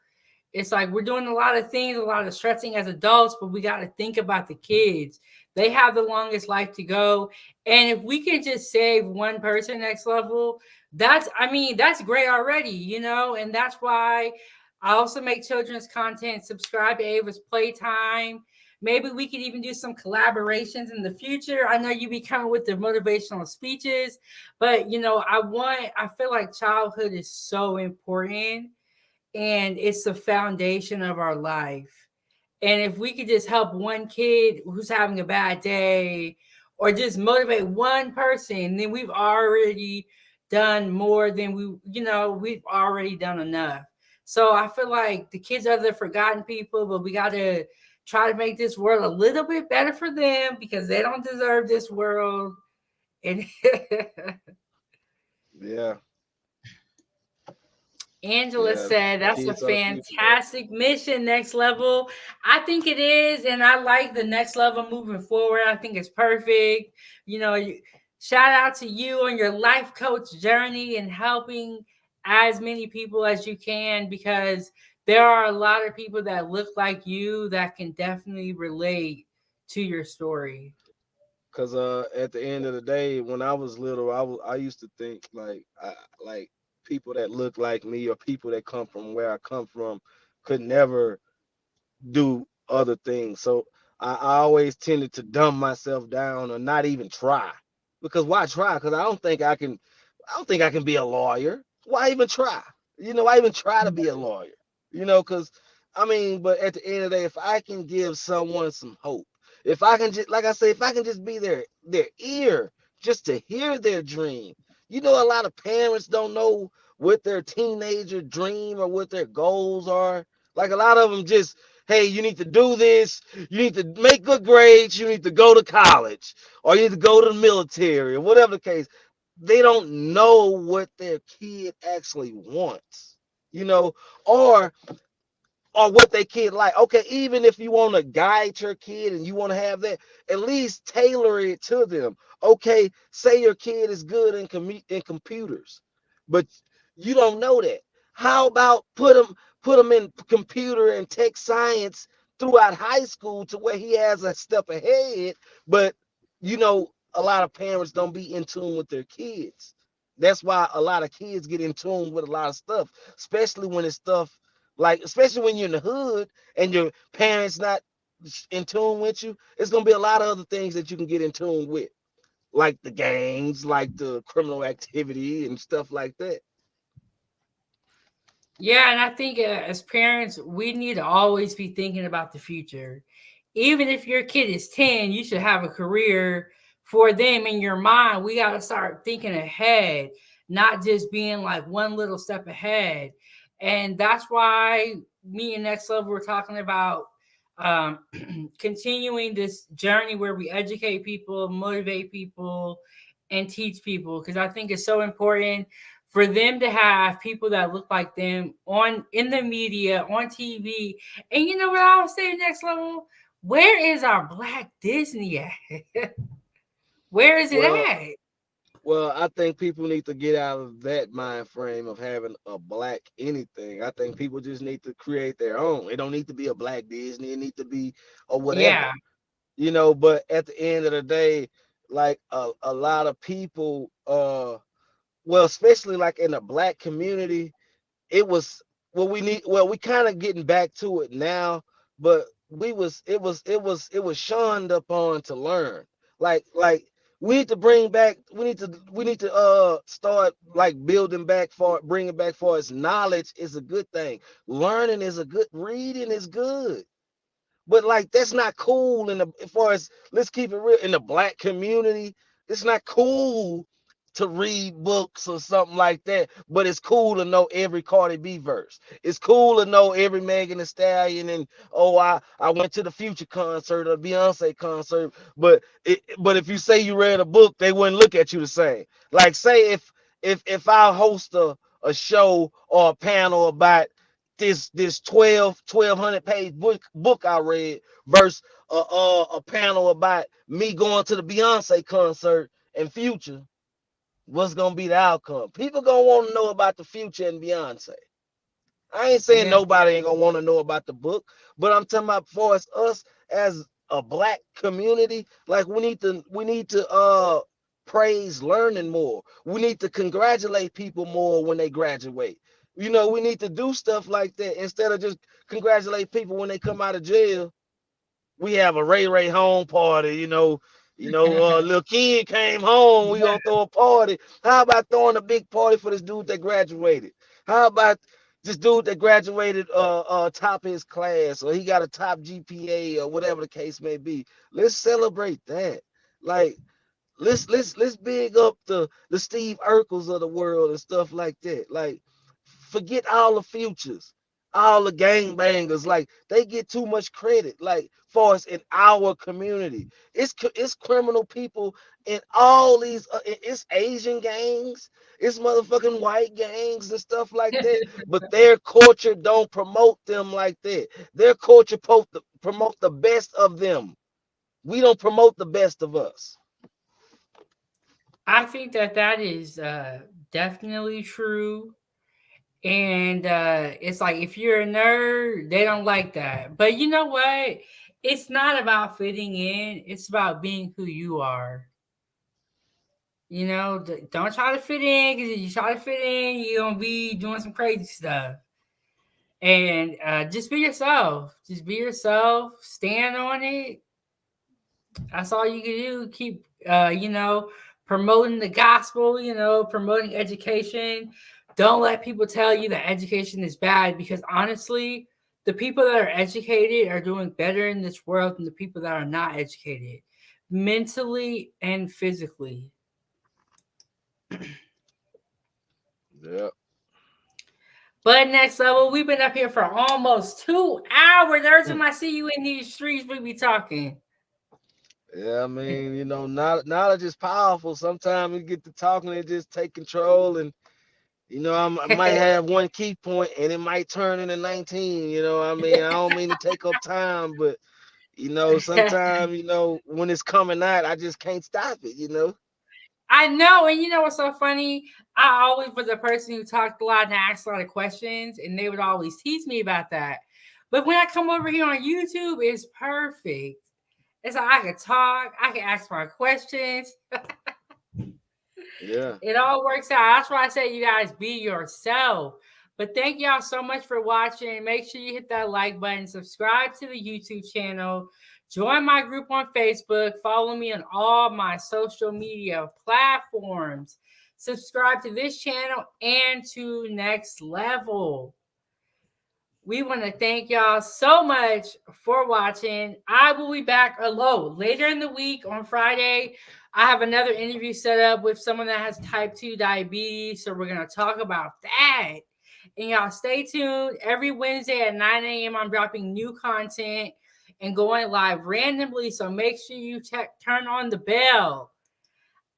It's like we're doing a lot of things, a lot of stressing as adults, but we got to think about the kids. They have the longest life to go. And if we can just save one person next level, I mean, that's great already, and that's why I also make children's content. Subscribe to Ava's Playtime. Maybe we could even do some collaborations in the future. I know you be coming with the motivational speeches, but I feel like childhood is so important and it's the foundation of our life. And if we could just help one kid who's having a bad day or just motivate one person, then we've already done more than we've already done enough. So I feel like the kids are the forgotten people, but we got to try to make this world a little bit better for them because they don't deserve this world. And Yeah, Angela yeah. said that's a Kids are the future, man. fantastic mission, next level. I think it is, and I like the next level moving forward. I think it's perfect. Shout out to you on your life coach journey and helping as many people as you can because there are a lot of people that look like you that can definitely relate to your story. Cause at the end of the day, when I was little, I used to think like people that look like me or people that come from where I come from could never do other things. So I always tended to dumb myself down or not even try. Because why try? Because I don't think I can be a lawyer. Why even try? Why even try to be a lawyer? Because but at the end of the day, if I can give someone some hope, if I can just like I say, if I can just be their ear, just to hear their dream. A lot of parents don't know what their teenager dream or what their goals are. Like a lot of them just, hey, you need to do this, you need to make good grades, you need to go to college, or you need to go to the military, or whatever the case. They don't know what their kid actually wants, you know, or what they kid like. Okay, even if you want to guide your kid and you want to have that, at least tailor it to them. Okay, say your kid is good in computers, but you don't know that. How about put them in computer and tech science throughout high school to where he has a step ahead, but a lot of parents don't be in tune with their kids. That's why a lot of kids get in tune with a lot of stuff, especially when it's stuff like, especially when you're in the hood and your parents not in tune with you. It's gonna be a lot of other things that you can get in tune with, like the gangs, like the criminal activity and stuff like that. Yeah, and I think as parents, we need to always be thinking about the future. Even if your kid is 10, you should have a career for them in your mind. We got to start thinking ahead, not just being like one little step ahead. And that's why me and Next Level were talking about um, continuing this journey where we educate people, motivate people, and teach people because I think it's so important for them to have people that look like them on in the media, on TV. And you know what I was saying, Next Level? Where is our black Disney at? Where is it Well, at? I think people need to get out of that mind frame of having a black anything. I think people just need to create their own. It don't need to be a black Disney. It need to be or Yeah. whatever. But at the end of the day, like a lot of people, especially like in the black community, it was we kind of getting back to it now, but it was shunned upon to learn. Like we need to start like building back for bringing back for us. Knowledge is a good thing. Learning is a good, reading is good. But like that's not cool in the, as far as, let's keep it real, in the black community. It's not cool to read books or something like that. But it's cool to know every Cardi B verse. It's cool to know every Megan Thee Stallion and, oh, I went to the Future concert or Beyonce concert. But if you say you read a book, they wouldn't look at you the same. Like say if I host a show or a panel about this 1200 page book I read versus a panel about me going to the Beyonce concert and Future, what's gonna be the outcome? People gonna want to know about the Future and Beyonce. I ain't saying Yeah. nobody ain't gonna want to know about the book, but I'm talking about for us as a black community, like we need to praise learning more. We need to congratulate people more when they graduate. You know, we need to do stuff like that instead of just congratulate people when they come out of jail. We have a Ray Ray home party, little kid came home, we gonna throw a party. How about throwing a big party for this dude that graduated? How about this dude that graduated top his class, or he got a top GPA, or whatever the case may be? Let's celebrate that. Like, let's big up the Steve Urkels of the world and stuff like that. Like, forget all the futures, all the gangbangers. Like, they get too much credit. Like, for us in our community, it's criminal people in all these. It's Asian gangs, it's motherfucking white gangs and stuff like that. But their culture don't promote them like that. Their culture promote the best of them. We don't promote the best of us. I think that is definitely true. And it's like, if you're a nerd, they don't like that. But you know what? It's not about fitting in. It's about being who you are. You know, don't try to fit in, because if you try to fit in, you're going to be doing some crazy stuff. And just be yourself. Just be yourself. Stand on it. That's all you can do. Keep, promoting the gospel, promoting education. Don't let people tell you that education is bad, because honestly, the people that are educated are doing better in this world than the people that are not educated, mentally and physically. Yeah. But Next Level, we've been up here for almost 2 hours. Every time I see you in these streets, we be talking. Yeah, I mean, knowledge is powerful. Sometimes we get to talking and just take control, and I might have one key point and it might turn into 19. I mean, I don't mean to take up time, but sometimes when it's coming out, I just can't stop it. I know, and you know what's so funny? I always was a person who talked a lot and asked a lot of questions, and they would always teach me about that. But when I come over here on YouTube, it's perfect. It's like I can talk, I can ask my questions. Yeah. It all works out. That's why I say, you guys, be yourself. But thank y'all so much for watching. Make sure you hit that like button, subscribe to the YouTube channel, join my group on Facebook, follow me on all my social media platforms, subscribe to this channel and to Next Level. We want to thank y'all so much for watching. I will be back later in the week on Friday. I have another interview set up with someone that has type 2 diabetes. So we're going to talk about that. And y'all stay tuned. Every Wednesday at 9 a.m. I'm dropping new content and going live randomly. So make sure you turn on the bell.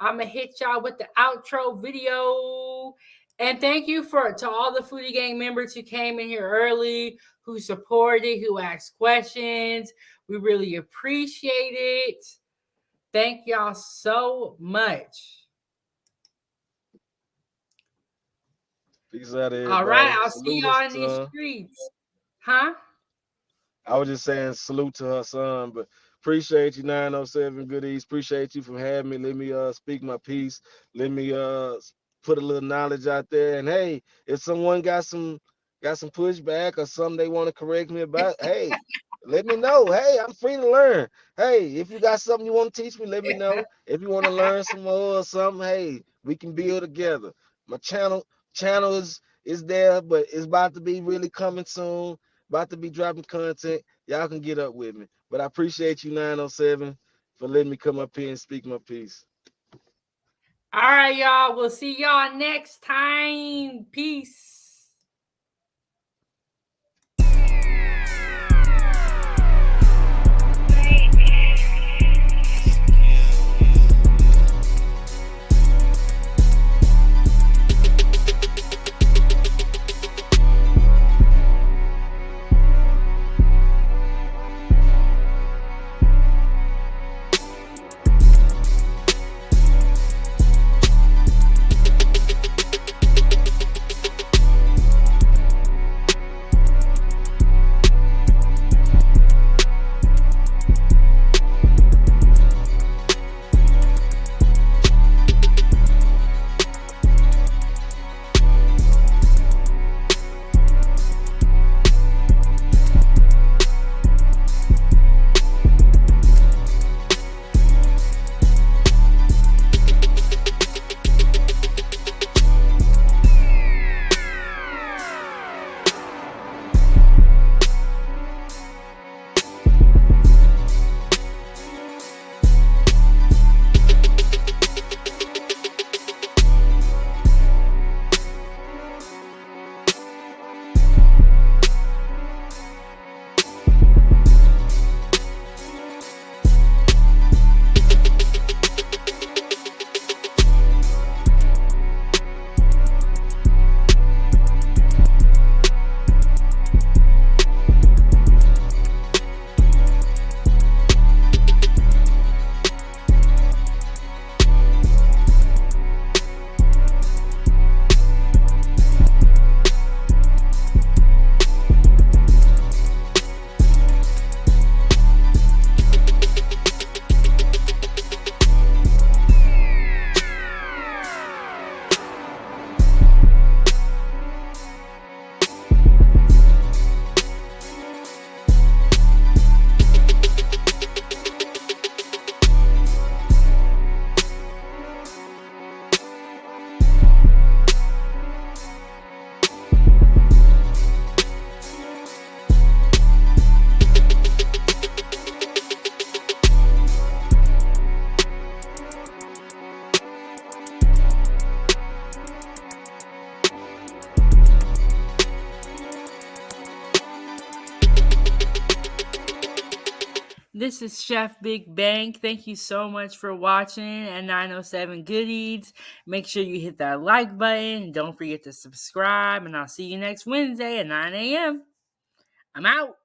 I'm going to hit y'all with the outro video. And thank you to all the Foodie Gang members who came in here early, who supported, who asked questions. We really appreciate it. Thank y'all so much. Peace out, everybody. All right, I'll see y'all in these streets. Huh? I was just saying salute to her son, but appreciate you, 907 Good East. Appreciate you for having me. Let me speak my piece. Let me put a little knowledge out there. And hey, if someone got some pushback or something they want to correct me about, hey, let me know. Hey, I'm free to learn. Hey, if you got something you want to teach me, let me know. If you want to learn some more or something, hey, we can build together. My channel is there, but it's about to be really coming soon. About to be dropping content. Y'all can get up with me. But I appreciate you, 907, for letting me come up here and speak my piece. All right, y'all. We'll see y'all next time. Peace. This is Chef Big Bang. Thank you so much for watching at 907 Good Eats. Make sure you hit that like button. And don't forget to subscribe. And I'll see you next Wednesday at 9 a.m. I'm out.